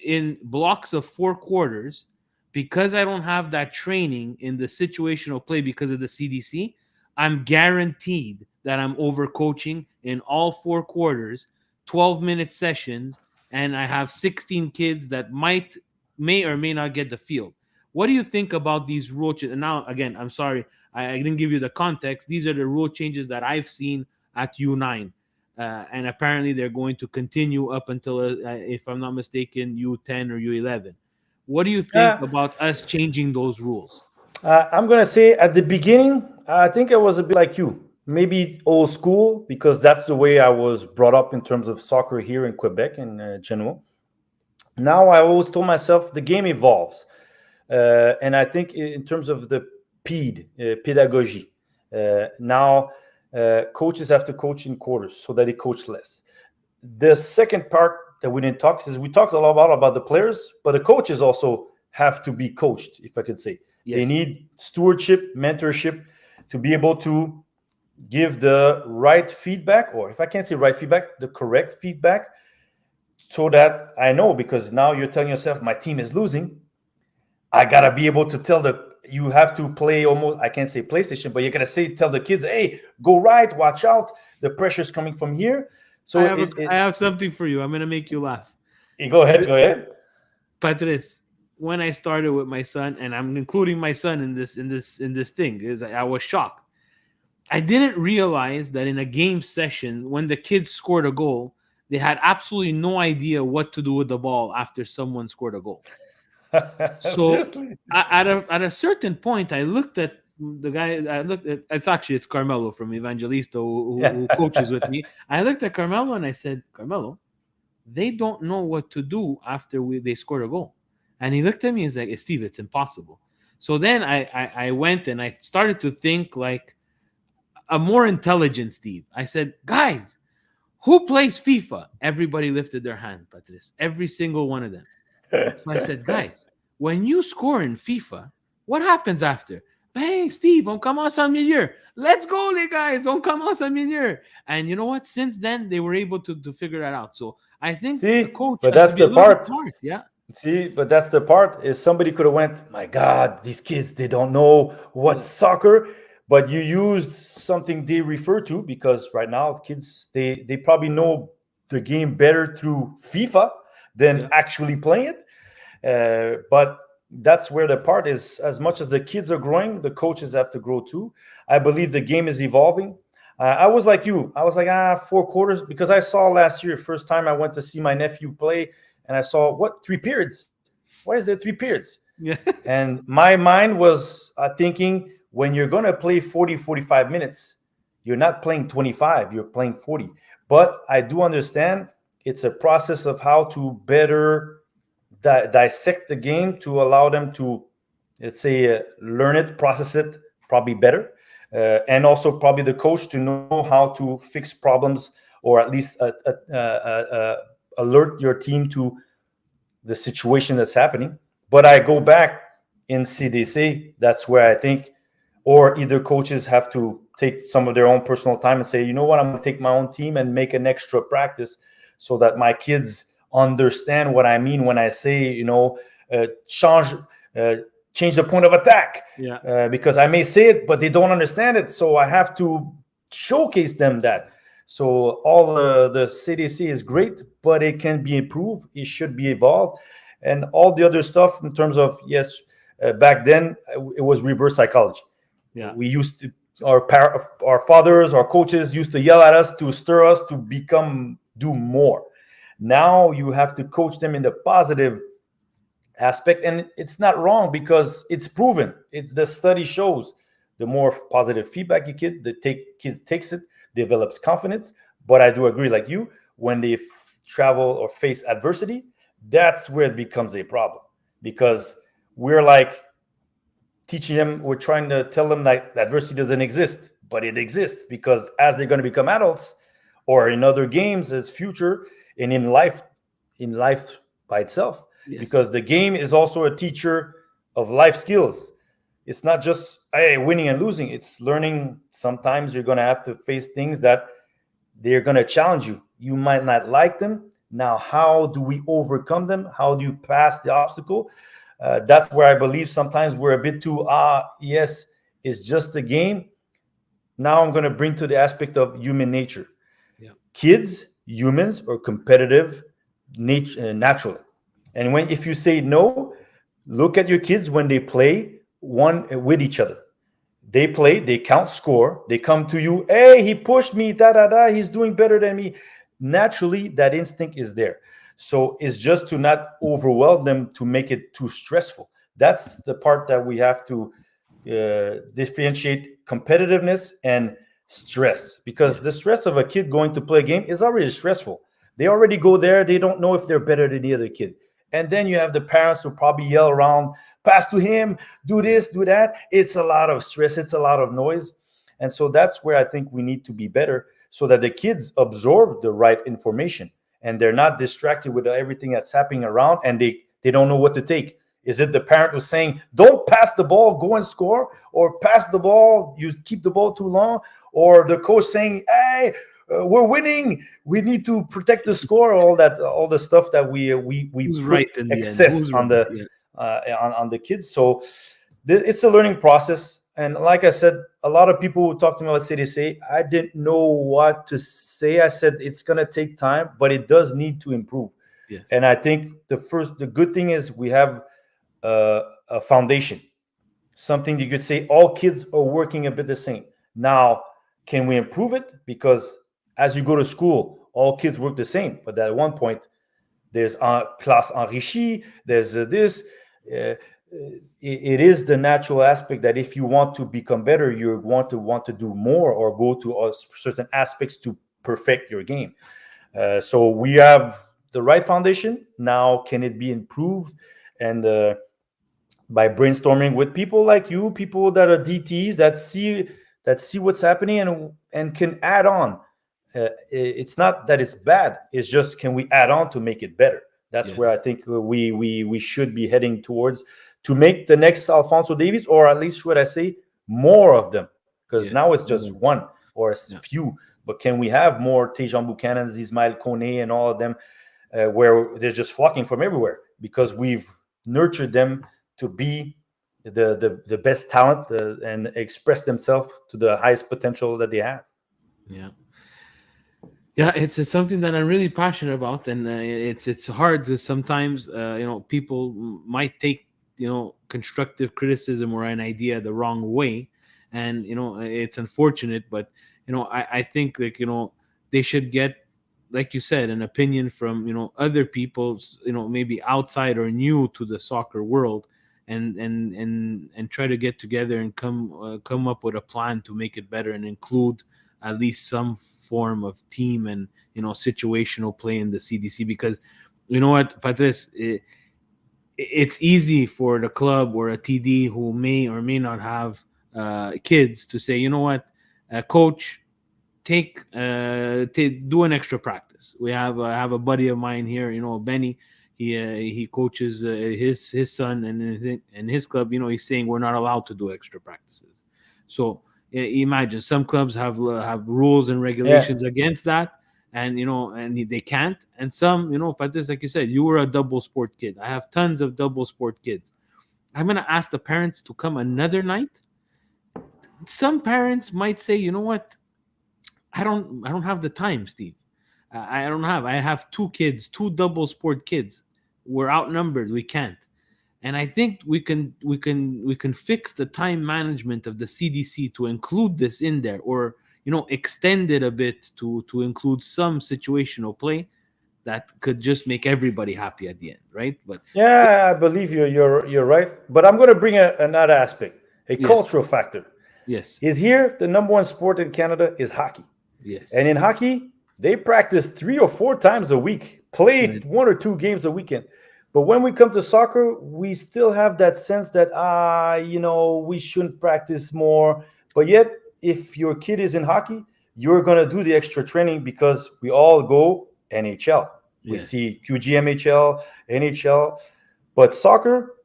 in blocks of four quarters, because I don't have that training in the situational play because of the CDC, I'm guaranteed that I'm overcoaching in all four quarters, 12-minute sessions, and I have 16 kids that may or may not get the field. What do you think about these rule changes? And now, again, I'm sorry, I didn't give you the context. These are the rule changes that I've seen at U9. And apparently they're going to continue up until, if I'm not mistaken, U10 or U11. What do you think uh, about us changing those rules? I'm gonna say at the beginning, I think I was a bit like you, maybe old school because that's the way I was brought up in terms of soccer here in Quebec in general. Now I always told myself the game evolves, and I think in terms of the pedagogy, now coaches have to coach in quarters so that they coach less. The second part that we didn't talk is we talked a lot about the players, but the coaches also have to be coached, if I could say. They Yes. need stewardship, mentorship to be able to give the right feedback, or if I can't say right feedback, the correct feedback, so that I know because now you're telling yourself, my team is losing. I gotta be able to tell you have to play almost, I can't say PlayStation, but you gotta tell the kids, hey, go right, watch out, the pressure's coming from here. I So have I have something for you. I'm gonna make you laugh. go ahead, go ahead. Patrice, when I started with my son, and I'm including my son in this thing, is I was shocked. I didn't realize that in a game session, when the kids scored a goal, they had absolutely no idea what to do with the ball after someone scored a goal. So Seriously. at a certain point, I looked at the guy. I looked at it's Carmelo from Evangelista who coaches with me. I looked at Carmelo and I said, Carmelo, they don't know what to do after they scored a goal. And he looked at me and he's like, Steve, it's impossible. So then I went and I started to think like a more intelligent Steve. I said, guys, who plays FIFA? Everybody lifted their hand, Patrice. Every single one of them. So I said, guys, when you score in FIFA, what happens after? Bang, Steve, on commence à milieu. Let's go, les guys, on commence à milieu. And you know what? Since then, they were able to figure that out. So I think the See, coach but has to that's be a the little bit part. smart. Yeah. See, but that's the part is somebody could have went, my God, these kids, they don't know Yeah. what's soccer. But you used something they refer to because right now kids they probably know the game better through FIFA than Yeah. actually playing it. But that's where the part is. As much as the kids are growing, the coaches have to grow too. I believe the game is evolving. I was like you. I was like, four quarters, because I saw last year, first time I went to see my nephew play, and I saw, what, 3 periods? Why is there 3 periods? Yeah. And my mind was thinking, when you're going to play 40, 45 minutes, you're not playing 25, you're playing 40. But I do understand it's a process of how to better dissect the game to allow them to, let's say, learn it, process it probably better. And also probably the coach to know how to fix problems, or at least alert your team to the situation that's happening. But I go back in CDC, that's where I think, or either coaches have to take some of their own personal time and say, you know what, I'm going to take my own team and make an extra practice so that my kids understand what I mean when I say, change, change the point of attack. Yeah. Because I may say it, but they don't understand it. So I have to showcase them that. So all the CDC is great, but it can be improved. It should be evolved, and all the other stuff in terms of, yes, back then it was reverse psychology. Yeah. We used to, our fathers, our coaches used to yell at us to stir us to do more. Now you have to coach them in the positive aspect, and it's not wrong because it's proven. It's the study shows the more positive feedback kids takes it, develops confidence. But I do agree, like you, when they travel or face adversity, that's where it becomes a problem. because we're like teaching them, we're trying to tell them that adversity doesn't exist, but it exists because as they're going to become adults or in other games as future and in life by itself, Yes. because the game is also a teacher of life skills. It's not just hey, winning and losing. It's learning. Sometimes you're going to have to face things that they're going to challenge you. You might not like them. Now, how do we overcome them? How do you pass the obstacle? That's where I believe sometimes we're a bit too, yes, it's just a game. Now I'm going to bring to the aspect of human nature. Yeah. Kids, humans are competitive naturally. And when if you say no, look at your kids when they play one with each other. They play, they count score, they come to you, hey, he pushed me, da da da, he's doing better than me. Naturally, that instinct is there. So it's just to not overwhelm them to make it too stressful. That's the part that we have to differentiate competitiveness and stress, because Yes. the stress of a kid going to play a game is already stressful. They already go there, they don't know if they're better than the other kid. And then you have the parents who probably yell around, pass to him, do Yeah. this, do that. It's a lot of stress, it's a lot of noise. And so that's where I think we need to be better so that the kids absorb the right information and they're not distracted with everything that's happening around and they don't know what to take. Is it the parent who's saying, don't pass the ball, go and score, or pass the ball, you keep the ball too long, or the coach saying, hey, we're winning, we need to protect the score, all that, all the stuff that we Who's put right in the end? excess Who's on right? the Yeah. on the kids. So it's a learning process. And like I said, a lot of people who talk to me about CDC, I didn't know what to say. I said it's gonna take time, but it does need to improve. Yes. And I think the good thing is we have a foundation, something you could say all kids are working a bit the same. Now, can we improve it? Because as you go to school, all kids work the same, but at one point, there's class enrichi, there's this. Uh, it is the natural aspect that if you want to become better, you want to do more or go to certain aspects to perfect your game. So we have the right foundation. Now, can it be improved? And by brainstorming with people like you, people that are DTs that see what's happening and can add on. It's not that it's bad. It's just can we add on to make it better? That's where I Yes. think we should be heading towards to make the next Alfonso Davies, or at least should I say more of them? Because now Yes. it's just one or a Yeah. few. But can we have more Tejan Buchanans, Ismail Kone, and all of them where they're just flocking from everywhere because we've nurtured them to be the best talent and express themselves to the highest potential that they have. Yeah. Yeah, it's something that I'm really passionate about, and it's hard to sometimes people might take constructive criticism or an idea the wrong way, and it's unfortunate, but I think like they should get, like you said, an opinion from other people's maybe outside or new to the soccer world, and try to get together and come up with a plan to make it better and include at least some form of team and situational play in the CDC, because you know what, Patrice, it's easy for the club or a TD who may or may not have kids to say, you know what, coach, do an extra practice. We have I have a buddy of mine here, Benny. He coaches his son, and in his club, he's saying we're not allowed to do extra practices. So imagine some clubs have rules and Yeah. regulations against that, and they can't. And some, but this, like you said, you were a double sport kid. I have tons of double sport kids. I'm gonna ask the parents to come another night. Some parents might say, you know what, I don't have the time, Steve. I don't have. I have two kids, two double sport kids. We're outnumbered. We can't. And I think we can fix the time management of the CDC to include this in there, or extend it a bit to include some situational play that could just make everybody happy at the end, right? But Yeah, I believe you're right. But I'm going to bring another aspect, a yes, cultural factor. yes, Is here the number one sport in Canada is hockey, and yes, in hockey they practice 3 or 4 times a week, play right, 1 or 2 games a weekend. But when we come to soccer, we still have that sense that we shouldn't practice more. But yet, if your kid is in hockey, you're gonna do the extra training because we all go NHL. We Yes. see QGMHL, NHL, but soccer,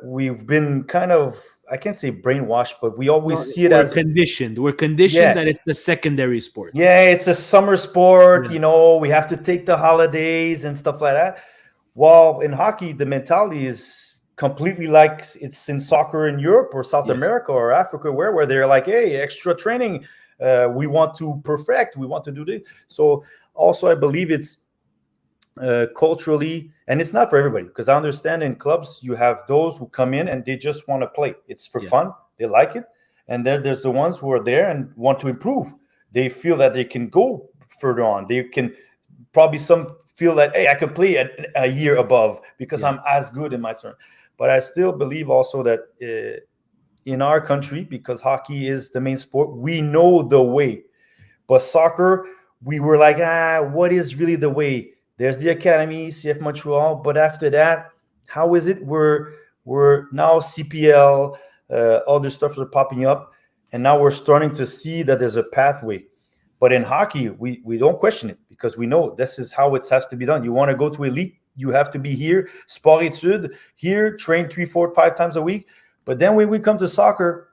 we've been kind of, I can't say brainwashed, but we always No, see it as, we're conditioned yeah, that it's the secondary sport. yeah, it's a summer sport, Yeah. we have to take the holidays and stuff like that. While in hockey, the mentality is completely like it's in soccer in Europe or South Yes. America or Africa, where they're like, hey, extra training. We want to perfect, we want to do this. So also, I believe it's culturally, and it's not for everybody, because I understand in clubs you have those who come in and they just want to play, it's for Yeah. fun, they like it. And then there's the ones who are there and want to improve, they feel that they can go further on, they can probably, some feel that, hey, I can play a year above because Yeah. I'm as good in my turn. But I still believe also that in our country, because hockey is the main sport, we know the way. But soccer, we were like, what is really the way? There's the academy, CF Montreal, but after that, how is it? We're now CPL, other stuff are popping up, and now we're starting to see that there's a pathway. But in hockey, we don't question it because we know this is how it has to be done. You want to go to elite, you have to be here, sport études, here, train 3, 4, 5 times a week. But then when we come to soccer,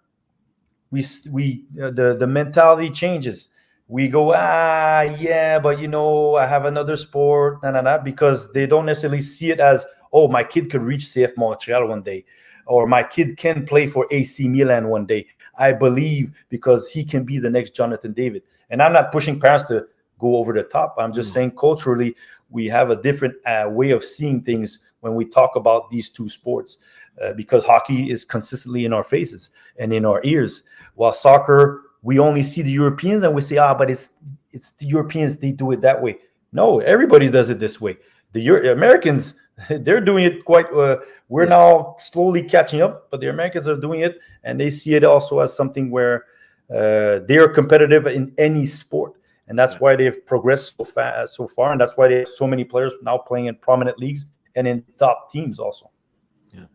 the mentality changes. We go, yeah, but I have another sport, because they don't necessarily see it as, oh, my kid could reach CF Montreal one day, or my kid can play for AC Milan one day. I believe because he can be the next Jonathan David. And I'm not pushing parents to go over the top. I'm just No. saying culturally, we have a different way of seeing things when we talk about these two sports, because hockey is consistently in our faces and in our ears, while soccer, we only see the Europeans and we say, but it's the Europeans, they do it that way. No, everybody does it this way. The Americans, they're doing it quite. We're Yes. now slowly catching up, but the Americans are doing it, and they see it also as something where they are competitive in any sport, and that's Yeah. why they've progressed so fast so far, and that's why they have so many players now playing in prominent leagues and in top teams also. Yeah.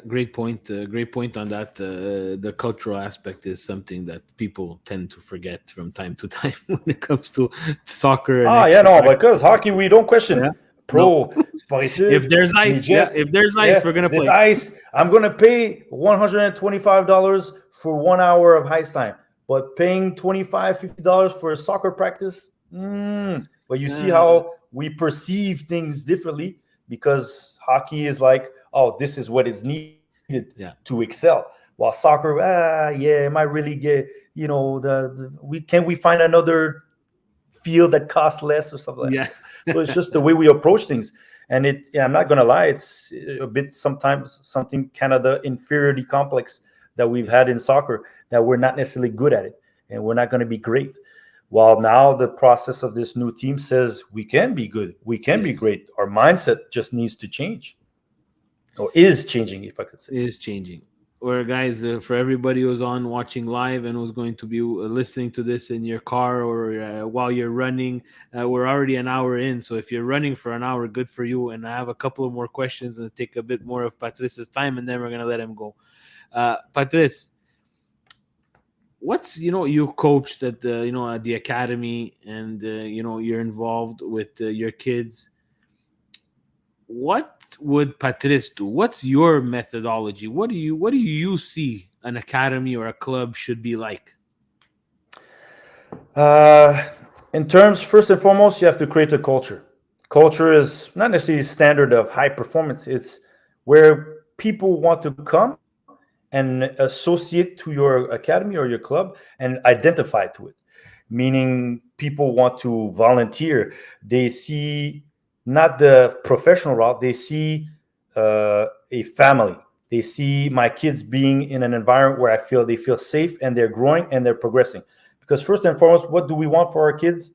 Great point. Great point on that. The cultural aspect is something that people tend to forget from time to time when it comes to soccer and Yeah, extra no, because practice. hockey we don't question. Yeah. No. Pro, sport If études, there's ice, yeah. midget. If there's ice, Yeah, we're gonna this play. ice, I'm gonna pay $125 for 1 hour of ice time, but paying $25, $50 for a soccer practice. But you see Uh, how we perceive things differently, because hockey is like, oh, this is what is needed to yeah. excel. While soccer, yeah, am I really get, we find another field that costs less or something like that. Yeah. So it's just the way we approach things. And I'm not going to lie, it's a bit sometimes something Canada inferiority complex that we've had Yes. in soccer, that we're not necessarily good at it and we're not going to be great. While now the process of this new team says we can be good, we can be Yes. great. Our mindset just needs to change, or is changing, if I could say. It is changing. Or guys, for everybody who's on watching live and who's going to be listening to this in your car or while you're running, we're already an hour in. So if you're running for an hour, good for you. And I have a couple of more questions and take a bit more of Patrice's time, and then we're gonna let him go. Patrice, what's you coached at the at the academy, and you're involved with your kids. What would Patrice do? What's your methodology? What do you see an academy or a club should be like? Uh, in terms, first and foremost, you have to create a culture. Culture is not necessarily standard of high performance. It's where people want to come and associate to your academy or your club and identify to it. Meaning, people want to volunteer. They see not the professional route. They see a family. They see my kids being in an environment where they feel safe and they're growing and they're progressing. Because first and foremost, what do we want for our kids?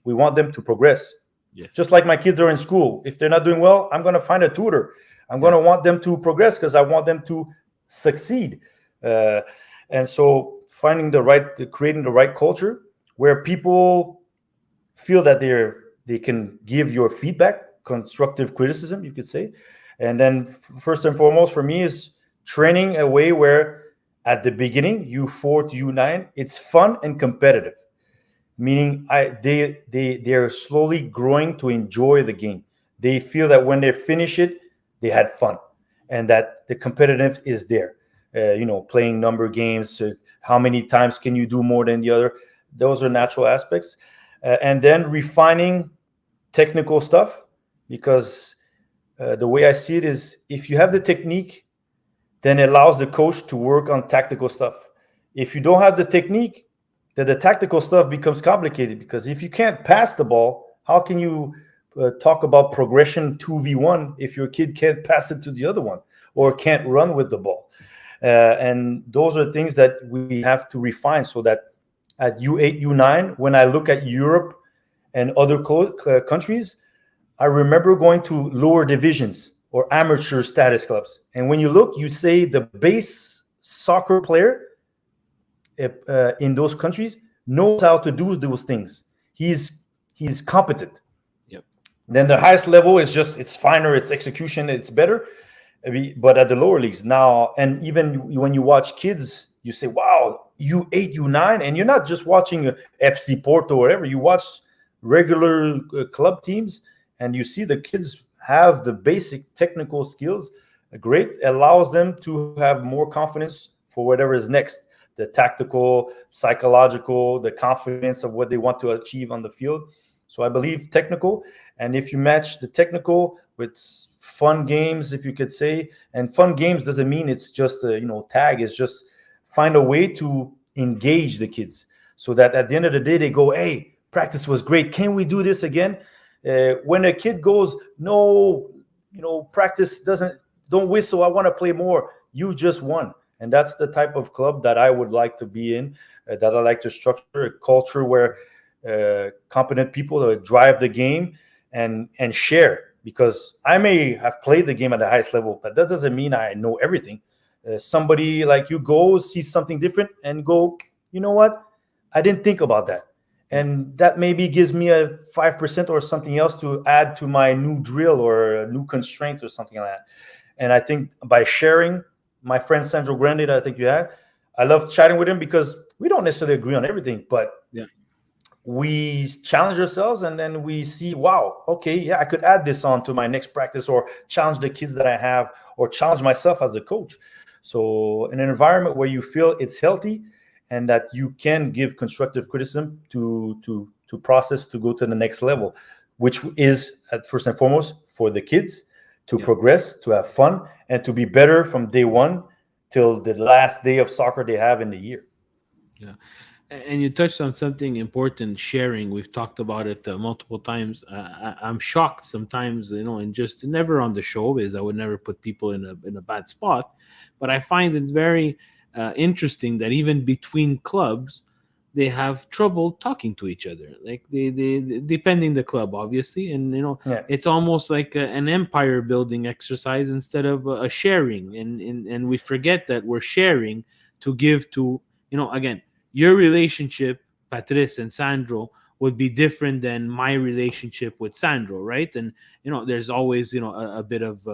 We want them to progress. Yes. Just like my kids are in school. If they're not doing well, I'm going to find a tutor. I'm going Yeah. to want them to progress because I want them to succeed. Uh, and so creating the right culture where people feel that they can give your feedback. constructive criticism, you could say. And then first and foremost for me is training a way where at the beginning, U4 to U9, it's fun and competitive, meaning they're slowly growing to enjoy the game. They feel that when they finish it, they had fun, and that the competitive is there. Playing number games. How many times can you do more than the other? Those are natural aspects, and then refining technical stuff, because the way I see it is, if you have the technique, then it allows the coach to work on tactical stuff. If you don't have the technique, then the tactical stuff becomes complicated, because if you can't pass the ball, how can you talk about progression 2v1 if your kid can't pass it to the other one or can't run with the ball? And those are things that we have to refine, so that at U8, U9, when I look at Europe and other countries, I remember going to lower divisions or amateur status clubs. And when you look, you say the base soccer player in those countries knows how to do those things. He's competent. Yep. Then the highest level is just, it's finer, it's execution, it's better. But at the lower leagues now, and even when you watch kids, you say, wow, U8, U9, and you're not just watching FC Porto or whatever. You watch regular club teams, and you see the kids have the basic technical skills. Great, allows them to have more confidence for whatever is next. The tactical, psychological, the confidence of what they want to achieve on the field. So I believe technical, and if you match the technical with fun games, if you could say, and fun games doesn't mean it's just a tag. It's just find a way to engage the kids, so that at the end of the day they go, hey, practice was great, can we do this again? When a kid goes, no, practice don't whistle, I want to play more, you just won. And that's the type of club that I would like to be in, that I like to structure a culture where competent people drive the game and share. Because I may have played the game at the highest level, but that doesn't mean I know everything. Somebody like you sees something different and go, you know what? I didn't think about that. And that maybe gives me a 5% or something else to add to my new drill or a new constraint or something like that. And I think by sharing, my friend Sandro Grande, I think you had, I love chatting with him because we don't necessarily agree on everything, but yeah, we challenge ourselves, and then we see, wow, okay, yeah, I could add this on to my next practice, or challenge the kids that I have, or challenge myself as a coach. So in an environment where you feel it's healthy and that you can give constructive criticism to process to go to the next level, which is at first and foremost for the kids to progress, to have fun, and to be better from day one till the last day of soccer they have in the year. Yeah. And you touched on something important, sharing. We've talked about it multiple times. I'm shocked sometimes, and just never on the show, because I would never put people in a bad spot. But I find it very interesting that even between clubs, they have trouble talking to each other. Like they depending the club, obviously, and it's almost like an empire building exercise instead of a sharing. And we forget that we're sharing to give to again. Your relationship, Patrice and Sandro, would be different than my relationship with Sandro, right? And there's always a bit of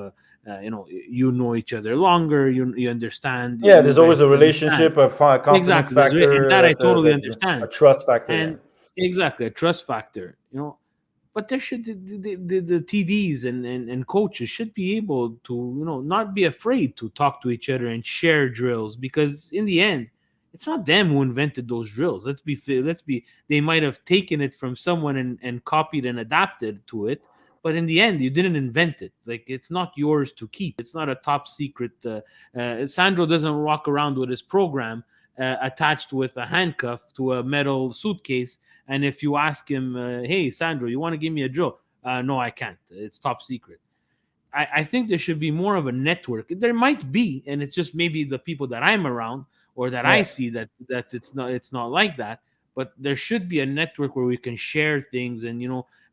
each other longer. You understand. Yeah, You there's always guys a understand relationship, a confidence exactly. And factor, that I totally a understand. trust factor. Yeah. And exactly a trust factor. But there should the TDs and coaches should be able to not be afraid to talk to each other and share drills, because in the end it's not them who invented those drills. Let's be they might have taken it from someone and copied and adapted to it, but in the end you didn't invent it. Like, it's not yours to keep. It's not a top secret. Sandro doesn't walk around with his program attached with a handcuff to a metal suitcase, and if you ask him, hey Sandro, you want to give me a drill? No, I can't, it's top secret. I think there should be more of a network. There might be, and it's just maybe the people that I'm around or that I see that it's not like that. But there should be a network where we can share things, and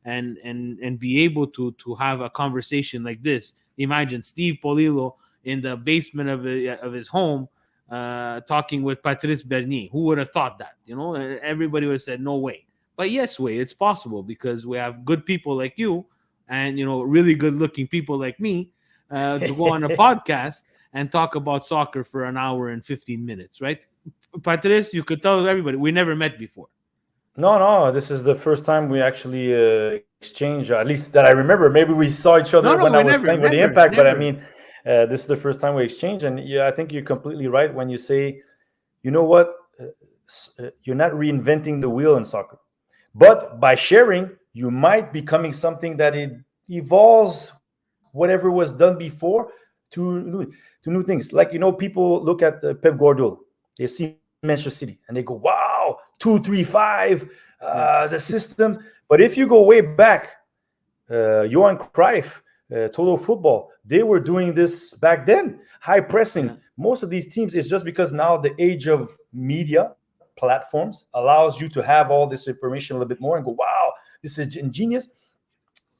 and be able to have a conversation like this. Imagine Steve Polillo in the basement of his home talking with Patrice Bernier. Who would have thought that? Everybody would have said no way. But yes, way, it's possible, because we have good people like you and really good looking people like me to go on a podcast and talk about soccer for an hour and 15 minutes, right? Patrice, you could tell everybody we never met before. No, no, this is the first time we actually exchange, at least that I remember. Maybe we saw each other No, when I no, was we playing never, with the never, Impact, but I never. mean, this is the first time we exchange. And yeah, I think you're completely right when you say, you know what, you're not reinventing the wheel in soccer. But by sharing, you might be becoming something that it evolves whatever was done before to new things. Like people look at Pep Guardiola, they see Manchester City, and they go, "Wow, 2-3-5, Yeah, the system." But if you go way back, Johan Cruyff, Total Football, they were doing this back then. High pressing. yeah, Most of these teams is just because now the age of media platforms allows you to have all this information a little bit more and go, wow, this is ingenious.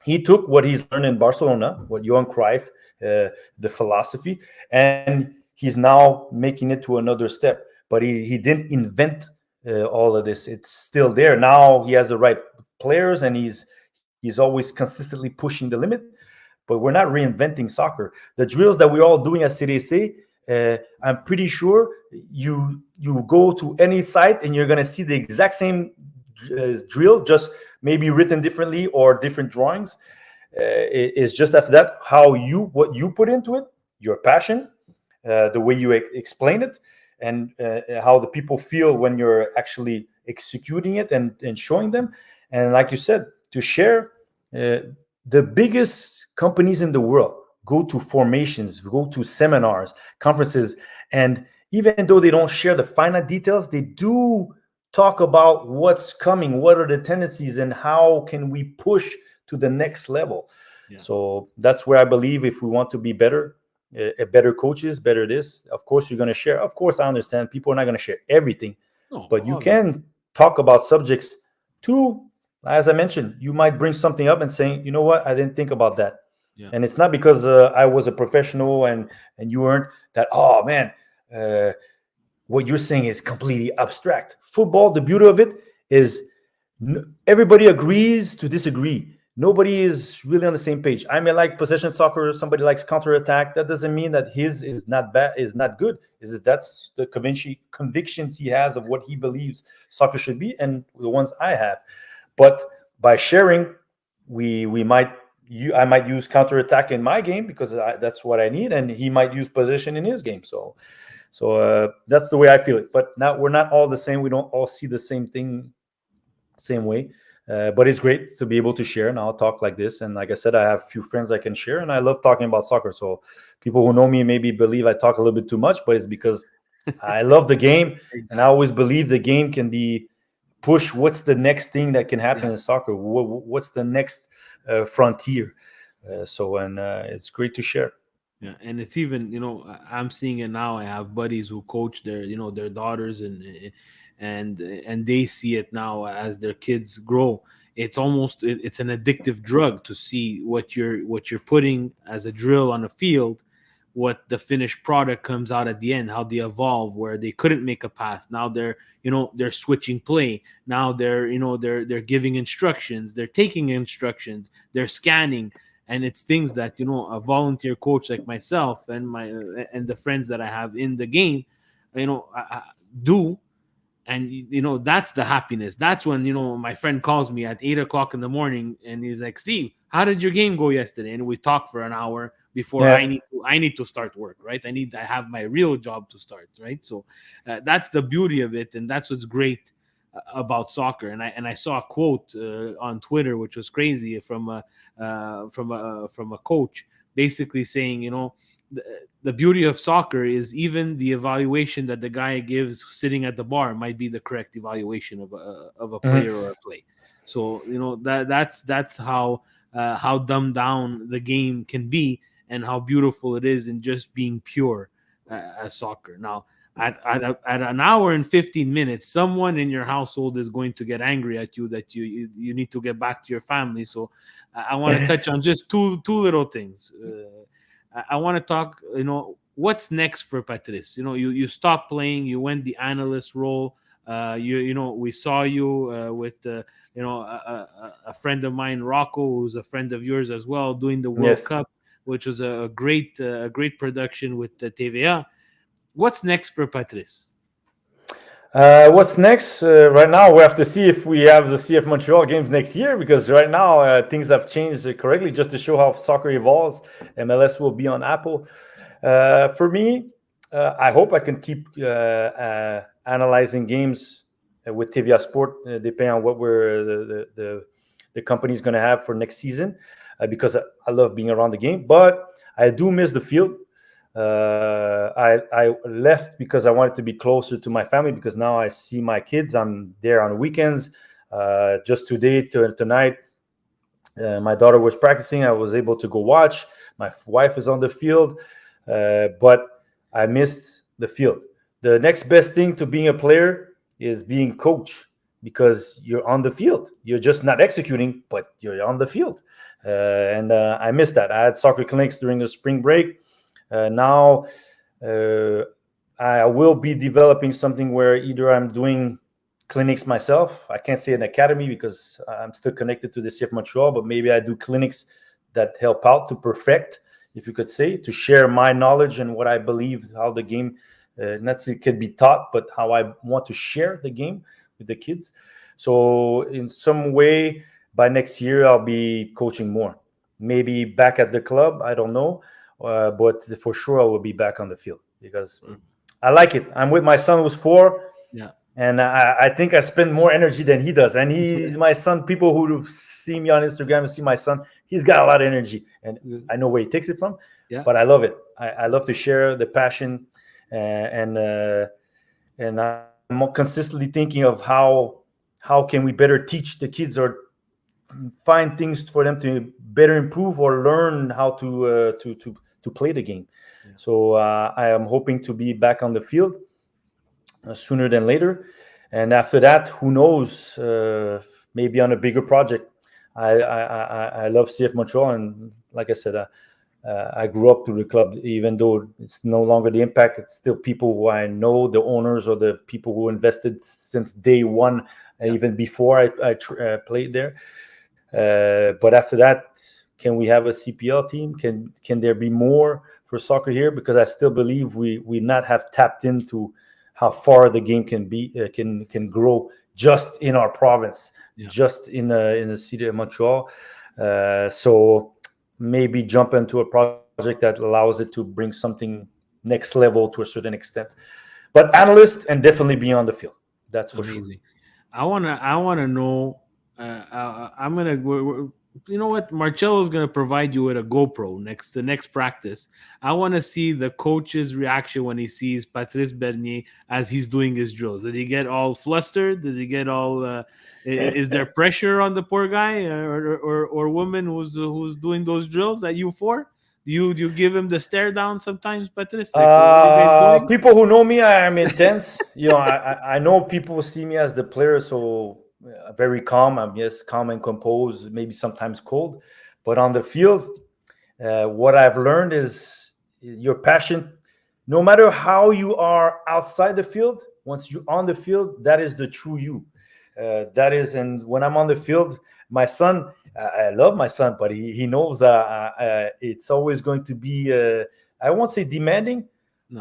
He took what he's learned in Barcelona, what Johan Cruyff, the philosophy, and he's now making it to another step. But he didn't invent all of this. It's still there. Now he has the right players, and he's always consistently pushing the limit. But we're not reinventing soccer. The drills that we're all doing at CDC, I'm pretty sure you go to any site and you're gonna see the exact same drill, just maybe written differently or different drawings. It's just after that how what you put into it, your passion, the way you explain it, and how the people feel when you're actually executing it and showing them. And like you said, to share, uh, the biggest companies in the world go to formations, go to seminars, conferences, and even though they don't share the finite details, they do talk about what's coming, what are the tendencies, and how can we push to the next level. yeah. So that's where I believe if we want to be better, better coaches, better this, of course you're going to share. Of course, I understand people are not going to share everything, No, but you obviously. can talk about subjects too. As I mentioned, you might bring something up and saying, you know what, I didn't think about that. Yeah, And it's not because I was a professional and you weren't that. Oh man, uh, what you're saying is completely abstract. Football, the beauty of it is everybody agrees to disagree. Nobody is really on the same page. I may like possession soccer. Somebody likes counter attack. That doesn't mean that his is not bad, is not good. Is that's the convictions he has of what he believes soccer should be, and the ones I have. But by sharing, we might I might use counter attack in my game because that's what I need, and he might use possession in his game. So that's the way I feel it. But now we're not all the same. We don't all see the same thing same way. But it's great to be able to share. And I'll talk like this. And like I said, I have a few friends I can share, and I love talking about soccer. So people who know me maybe believe I talk a little bit too much, but it's because I love the game, and I exactly. always believe the game can be push. What's the next thing that can happen Yeah, in soccer? What's the next frontier? So it's great to share. yeah, and it's even I'm seeing it now. I have buddies who coach their their daughters, and they see it now as their kids grow. It's almost it's an addictive drug to see what you're putting as a drill on a field, what the finished product comes out at the end, how they evolve, where they couldn't make a pass, now they're switching play, now they're giving instructions, they're taking instructions, they're scanning. And it's things that a volunteer coach like myself and my and the friends that I have in the game I do. And that's the happiness. That's when my friend calls me at 8 o'clock in the morning and he's like, Steve, how did your game go yesterday? And we talk for an hour before Yeah. I need to start work, right? I have my real job to start, right? So that's the beauty of it, and that's what's great about soccer. And I saw a quote on Twitter which was crazy from a coach, basically saying, the, the beauty of soccer is even the evaluation that the guy gives sitting at the bar might be the correct evaluation of a Mhm. player or a play. So that's how dumbed down the game can be, and how beautiful it is in just being pure as soccer. Now, at an hour and 15 minutes, someone in your household is going to get angry at you that you need to get back to your family. So I want to touch on just two little things. I want to talk, what's next for Patrice? You stopped playing, you went the analyst role. We saw you with a friend of mine, Rocco, who's a friend of yours as well, doing the World Yes. Cup, which was a great production with the TVA. What's next for Patrice? What's next? Right now, we have to see if we have the CF Montreal games next year because right now things have changed correctly. Just to show how soccer evolves, MLS will be on Apple. For me, I hope I can keep analyzing games with TVA Sport, depending on what the company is going to have for next season, because I love being around the game. But I do miss the field. I left because I wanted to be closer to my family because now I see my kids. I'm there on the weekends. Just tonight, my daughter was practicing. I was able to go watch. My wife is on the field, but I missed the field. The next best thing to being a player is being coach because you're on the field. You're just not executing, but you're on the field. And I missed that. I had soccer clinics during the spring break. Now I will be developing something where either I'm doing clinics myself. I can't say an academy because I'm still connected to the CF Montreal, but maybe I do clinics that help out to perfect, if you could say, to share my knowledge and what I believe, how the game not it can be taught, but how I want to share the game with the kids. So in some way, by next year, I'll be coaching more. Maybe back at the club, I don't know. But for sure, I will be back on the field because I like it. I'm with my son who's 4. Yeah. And I think I spend more energy than he does. And he's my son. People who see me on Instagram and see my son, he's got a lot of energy. And I know where he takes it from, Yeah. but I love it. I love to share the passion. And I'm consistently thinking of how can we better teach the kids or find things for them to better improve or learn how to play the game. Yeah. So I am hoping to be back on the field sooner than later, and after that, who knows? Maybe on a bigger project. I love CF Montreal, and like I said, I grew up through the club. Even though it's no longer the Impact, it's still people who I know, the owners or the people who invested since day one, even before I played there. But after that, can we have a CPL team? Can there be more for soccer here? Because I still believe we not have tapped into how far the game can be can grow just in our province, just in the city of Montreal. So maybe jump into a project that allows it to bring something next level to a certain extent. But analyst and definitely be on the field. That's for Amazing. sure. I wanna know. I'm gonna. You know what? Marcello's gonna provide you with a GoPro the next practice. I want to see the coach's reaction when he sees Patrice Bernier as he's doing his drills. Did he get all flustered? Does he get all? Is there pressure on the poor guy or woman who's doing those drills at U4? Do you give him the stare down sometimes, Patrice? Like, what are you guys doing? People who know me, I am intense. I know people see me as the player, so very calm. I'm calm and composed, maybe sometimes cold. But on the field, what I've learned is your passion. No matter how you are outside the field, once you're on the field, that is the true you. That is, and when I'm on the field, my son, I love my son, but he knows that it's always going to be, I won't say demanding,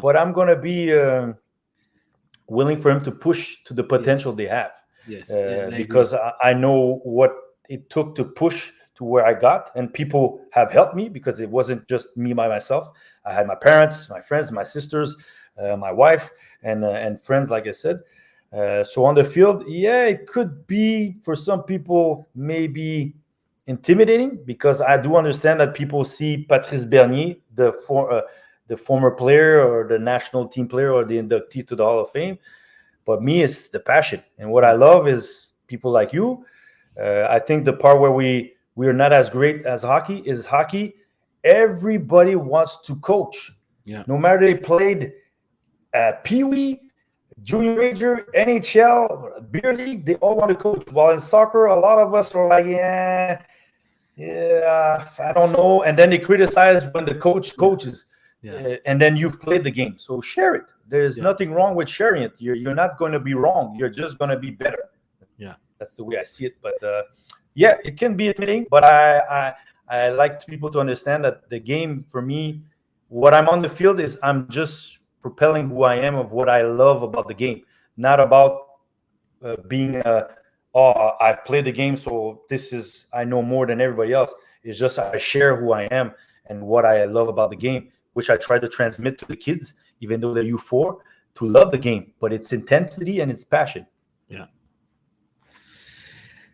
but I'm going to be willing for him to push to the potential they have. Yes, because I know what it took to push to where I got, and people have helped me because it wasn't just me by myself. I had my parents, my friends, my sisters, my wife, and friends, like I said. So on the field, it could be for some people maybe intimidating because I do understand that people see Patrice Bernier, the former player or the national team player or the inductee to the Hall of Fame. But me, it's the passion. And what I love is people like you. I think the part where we are not as great as hockey is hockey. Everybody wants to coach. Yeah. No matter they played Pee Wee, Junior Major, NHL, Beer League, they all want to coach. While in soccer, a lot of us are like, yeah, I don't know. And then they criticize when the coach coaches. And then you've played the game. So share it. There's nothing wrong with sharing it. You're not going to be wrong. You're just going to be better. Yeah. That's the way I see it. But yeah, it can be intimidating, but I like people to understand that the game for me, what I'm on the field is I'm just propelling who I am of what I love about the game, not about being oh, I've played the game, so this is I know more than everybody else. It's just I share who I am and what I love about the game, which I try to transmit to the kids, even though they're U4, to love the game, but its intensity and its passion. Yeah.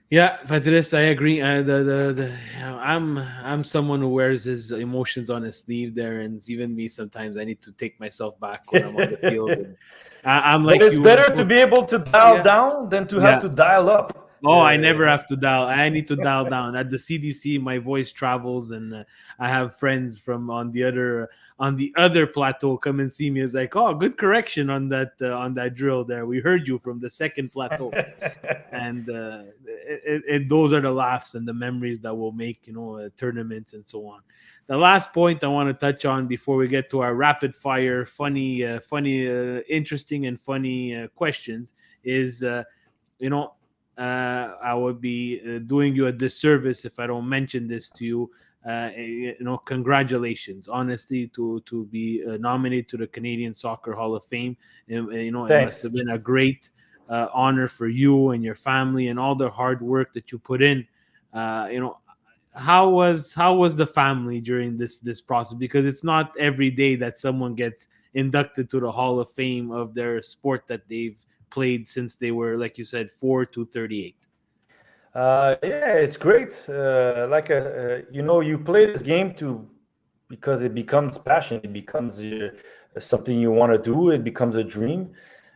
Yeah, Patrice, I agree. I'm someone who wears his emotions on his sleeve there, and even me sometimes I need to take myself back when I'm on the field. And I'm But like it's you. better to be able to dial Yeah, down than to have yeah. to dial up. Oh, I never have to dial. I need to dial down. At the CDC, my voice travels, and I have friends from on the other plateau come and see me. It's like, oh, good correction on that drill there. We heard you from the second plateau, and those are the laughs and the memories that will make tournaments and so on. The last point I want to touch on before we get to our rapid fire, interesting and funny questions is you know I would be doing you a disservice if I don't mention this to you. Congratulations, honestly, to be nominated to the Canadian Soccer Hall of Fame. It must Thanks. have been a great honor for you and your family and all the hard work that you put in. How was the family during this process? Because it's not every day that someone gets inducted to the Hall of Fame of their sport that they've played since they were, like you said, 4 to 38. Yeah, it's great. You play this game to because it becomes passion. It becomes something you want to do. It becomes a dream.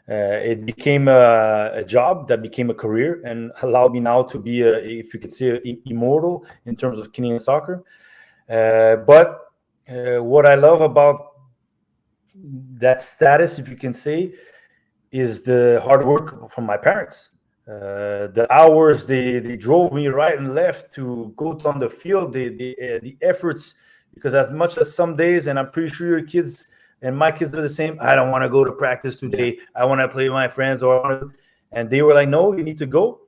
It became a job that became a career and allowed me now to be, if you could say, immortal in terms of Canadian soccer. But what I love about that status, if you can say, is the hard work from my parents. The hours they drove me right and left to go on the field, the efforts. Because as much as some days, and I'm pretty sure your kids and my kids are the same. I don't want to go to practice Yeah. today. I want to play with my friends, and they were like, "No, you need to go."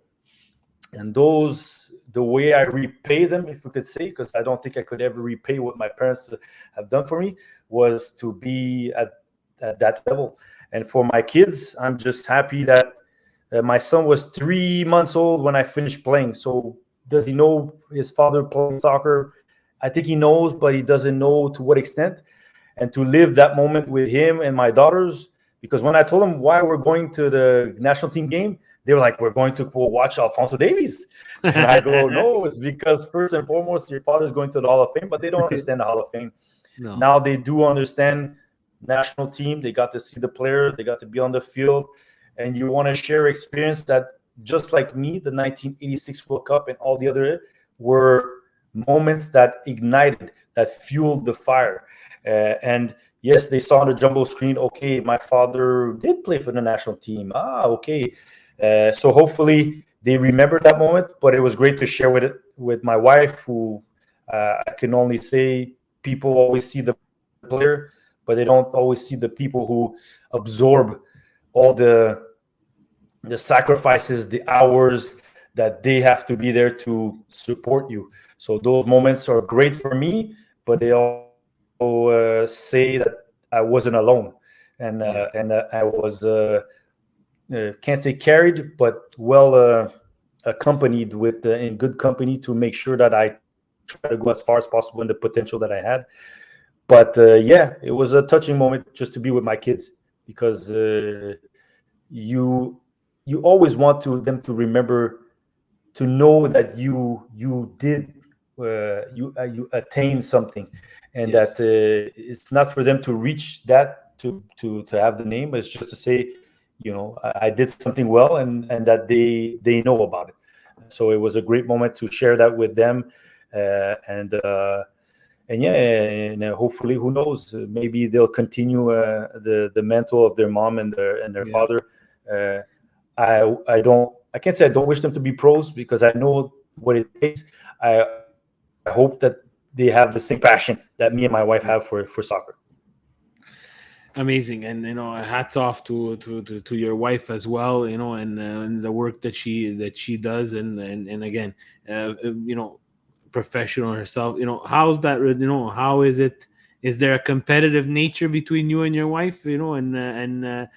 And the way I repay them, if we could say, because I don't think I could ever repay what my parents have done for me, was to be at that level. And for my kids, I'm just happy that my son was 3 months old when I finished playing. So does he know his father playing soccer? I think he knows, but he doesn't know to what extent. And to live that moment with him and my daughters, because when I told them why we're going to the national team game, they were like, "We're going to go watch Alfonso Davies." And I go, "No, it's because first and foremost, your father's going to the Hall of Fame," but they don't understand the Hall of Fame. No. Now they do understand national team. They got to see the players. They got to be on the field. And you want to share experience that, just like me, the 1986 World Cup and all the other were moments that ignited, that fueled the fire. And yes, they saw on the jumbo screen, okay, my father did play for the national team. Okay. So hopefully they remember that moment, but it was great to share with my wife, who I can only say people always see the player, but they don't always see the people who absorb all the sacrifices, the hours that they have to be there to support you. So those moments are great for me, but they also say that I wasn't alone, Yeah. and I was can't say carried, but well accompanied with in good company to make sure that I try to go as far as possible in the potential that I had. But yeah, it was a touching moment just to be with my kids, because you you always want to them to remember, to know that you did you attained something, and that Yes. it's not for them to reach that to have the name, but it's just to say, I did something well, and that they know about it. So it was a great moment to share that with them, and yeah, and hopefully, who knows, maybe they'll continue the mantle of their mom and their Yeah. father. uh, I can't say I don't wish them to be pros, because I know what it takes. I hope that they have the same passion that me and my wife have for soccer. Amazing, and hats off to your wife as well, and the work that she does, and again, professional herself. How's that? How is it? Is there a competitive nature between you and your wife? In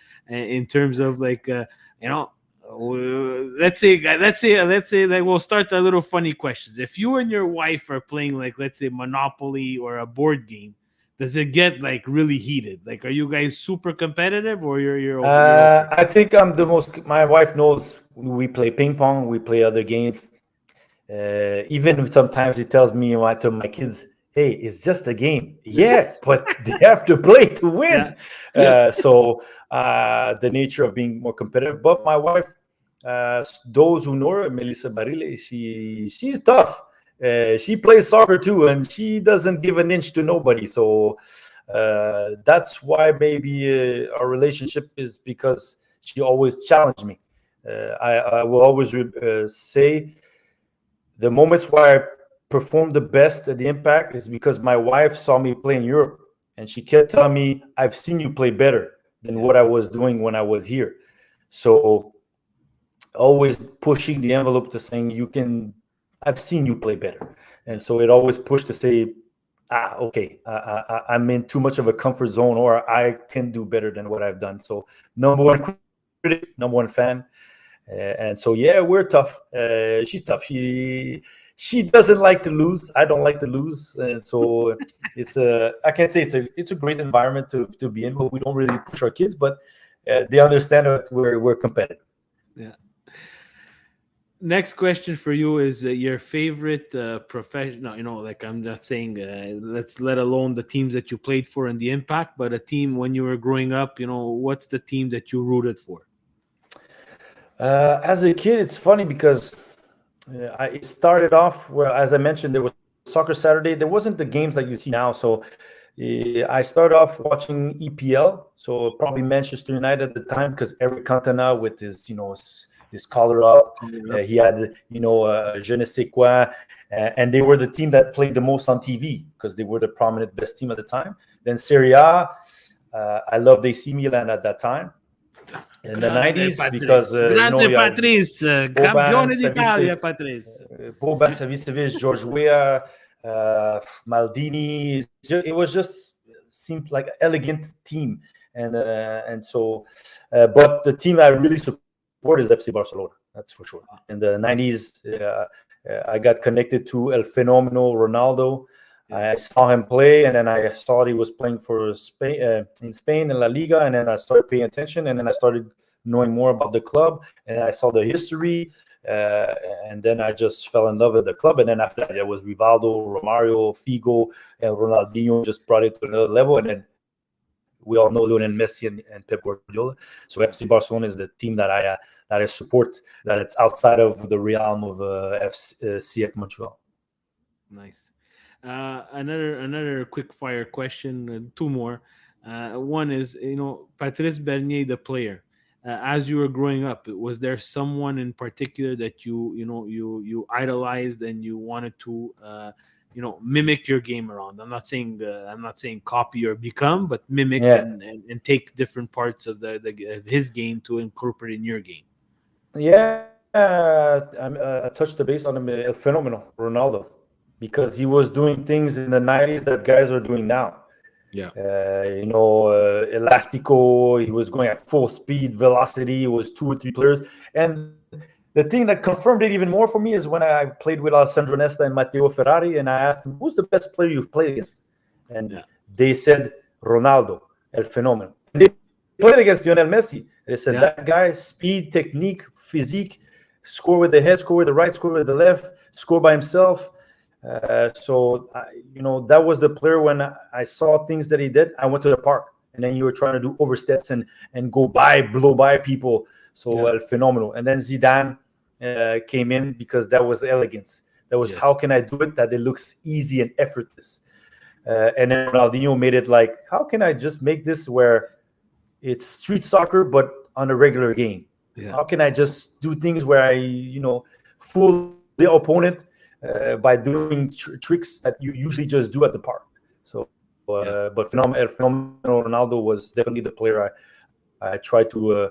terms of like, you know. Let's say that we'll start a little funny questions. If you and your wife are playing, like, let's say Monopoly or a board game, does it get like really heated? Like, are you guys super competitive, or you're okay? I think I'm the most. My wife knows we play ping pong, we play other games. Even sometimes he tells me, to my kids, "Hey, it's just a game." Yeah, but they have to play to Yeah. win. The nature of being more competitive. But my wife, those who know her, Melissa Barile, she's tough. She plays soccer too, and she doesn't give an inch to nobody. So that's why maybe our relationship is because she always challenged me. I will always say the moments where I performed the best at the Impact is because my wife saw me play in Europe, and she kept telling me, "I've seen you play better than Yeah. what I was doing when I was here." So always pushing the envelope to saying, "You can, I've seen you play better." And so it always pushed to say, okay, I'm in too much of a comfort zone, or I can do better than what I've done. So number one critic, number one fan. And so, yeah, we're tough. She's tough. She doesn't like to lose. I don't like to lose, and so I can't say it's a great environment to be in, but we don't really push our kids. But they understand that we're competitive. Yeah. Next question for you is your favorite professional. Like, I'm not saying, let's let alone the teams that you played for in the Impact, but a team when you were growing up. What's the team that you rooted for? As a kid, it's funny because I started off where, as I mentioned, there was Soccer Saturday. There wasn't the games like you see now. So I started off watching EPL. So probably Manchester United at the time, because Eric Cantona with his, his collar up, Growing up. he had, je ne sais quoi, and they were the team that played the most on TV because they were the prominent best team at the time. Then Serie A, I loved AC Milan at that time in the Grande 90s because Patrice, grande you had Patrice, Boban, campione d'Italia, Patrice. Boban, Savicevic, George Weah, Maldini. It was just seemed like an elegant team, and so, but the team I really support is FC Barcelona. That's for sure. In the 90s, I got connected to El Fenomeno Ronaldo. Yeah. I saw him play, and then I saw he was playing for Spain in Spain in La Liga, and then I started paying attention, and then I started knowing more about the club, and I saw the history, uh, and then I just fell in love with the club. And then after that, there was Rivaldo, Romario, Figo, and Ronaldinho just brought it to another level. And then we all know Lionel Messi and Pep Guardiola. So FC Barcelona is the team that I support. That it's outside of the realm of CF Montreal. Nice. Another quick fire question. Two more. One is, Patrice Bernier, the player. As you were growing up, was there someone in particular that you idolized and you wanted to mimic your game around? I'm not saying copy or become, but mimic Yeah, and take different parts of of his game to incorporate in your game. I touched the base on him. El Fenomeno Ronaldo, because he was doing things in the 90s that guys are doing now. Yeah. Elastico. He was going at full speed, velocity. It was two or three players. And the thing that confirmed it even more for me is when I played with Alessandro Nesta and Matteo Ferrari, and I asked him, "Who's the best player you've played against?" And Yeah. they said, "Ronaldo, El Fenomeno." And they played against Lionel Messi. They said, "That Yeah. guy, speed, technique, physique, score with the head, score with the right, score with the left, score by himself." That was the player. When I saw things that he did, I went to the park, and then you were trying to do oversteps and blow by people. So Yeah. phenomenal. And then Zidane came in because that was elegance. That was, how Yes. can I do it that it looks easy and effortless. And then Ronaldinho made it like, how can I just make this where it's street soccer but on a regular game? Yeah. How can I just do things where I, fool the opponent by doing tricks that you usually just do at the park? So Yeah. But phenomenal Ronaldo was definitely the player I tried to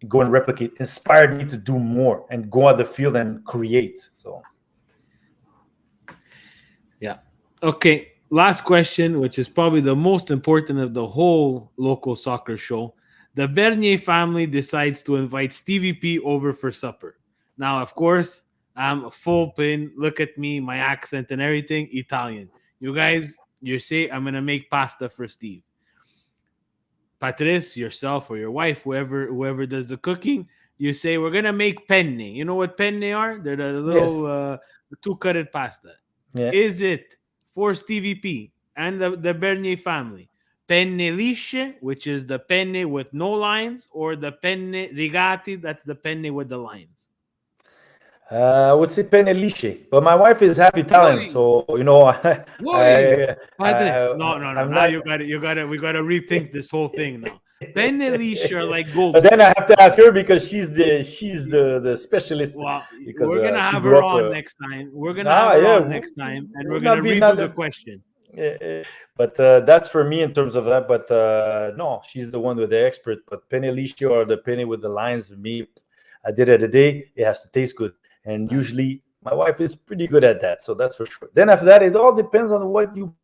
go and replicate. Inspired me to do more and go out the field and create. So Yeah. Okay. Last question, which is probably the most important of the whole local soccer show. The Bernier family decides to invite Stevie P over for supper. Now, of course, I'm a full pin. Look at me, my accent and everything, Italian. You guys, you say I'm gonna make pasta for Steve. Patrice, yourself or your wife, whoever does the cooking, you say we're gonna make penne. You know what penne are? They're the yes, little two-cutted pasta. yeah. Is it for Stevie P and the Bernier family? Penne lisce, which is the penne with no lines, or the penne rigati, that's the penne with the lines. I would say penne lisce, but my wife is half Italian, Why? so Why? Patrice, no, no, no. I'm Now not. we gotta rethink this whole thing now. Penne lisce are like But then I goldfish. have to ask her because she's the specialist Well, because we're gonna she have grew her up. on next time. We're gonna have her Yeah, on next time, and we're would gonna not be redo not. the question. But that's for me in terms of that. But no, she's the one with the expert. But penne liscio or the penne with the lines, me, I did it a day. It has to taste good, and Nice. usually my wife is pretty good at that. So that's for sure. Then after that, it all depends on what you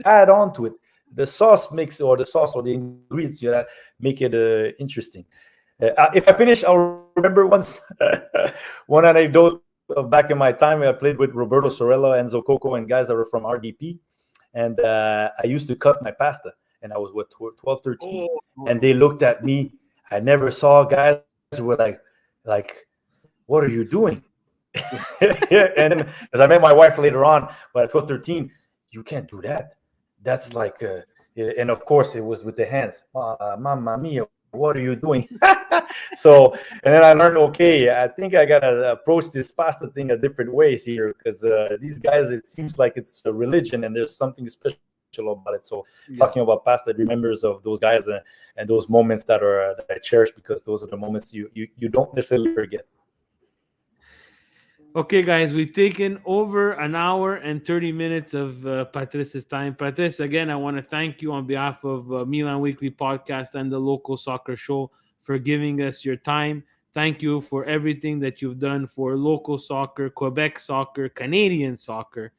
add on to it. The sauce makes or the sauce or the ingredients you add make it interesting. If I finish, I'll remember once one anecdote of back in my time. I played with Roberto Sorella, Enzo Coco, and guys that were from RDP. And I used to cut my pasta. And I was, what, 12, 13. And they Oh, looked at me. I never saw guys who were like, what are you doing? And then, because I met my wife later on, but at 12, 13, you can't do that. That's like, and of course, it was with the hands. Mamma mia, what are you doing? So, and then I learned, okay, I think I gotta approach this pasta thing a different ways here because these guys, it seems like it's a religion and there's something special about it. So, talking yeah. about pasta, it remembers of those guys and those moments that I cherish because those are the moments you don't necessarily forget. Okay, guys, we've taken over an hour and 30 minutes of Patrice's time. Patrice, again, I want to thank you on behalf of Milan Weekly Podcast and the local soccer show for giving us your time. Thank you for everything that you've done for local soccer, Quebec soccer, Canadian soccer.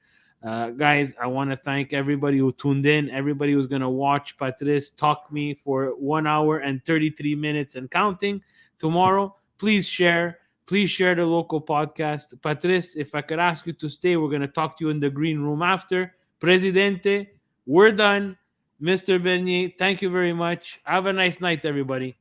Guys, I want to thank everybody who tuned in, everybody who's going to watch Patrice talk me for 1 hour and 33 minutes and counting tomorrow. Please share the local podcast. Patrice, if I could ask you to stay, we're going to talk to you in the green room after. Presidente, we're done. Mr. Bernier, thank you very much. Have a nice night, everybody.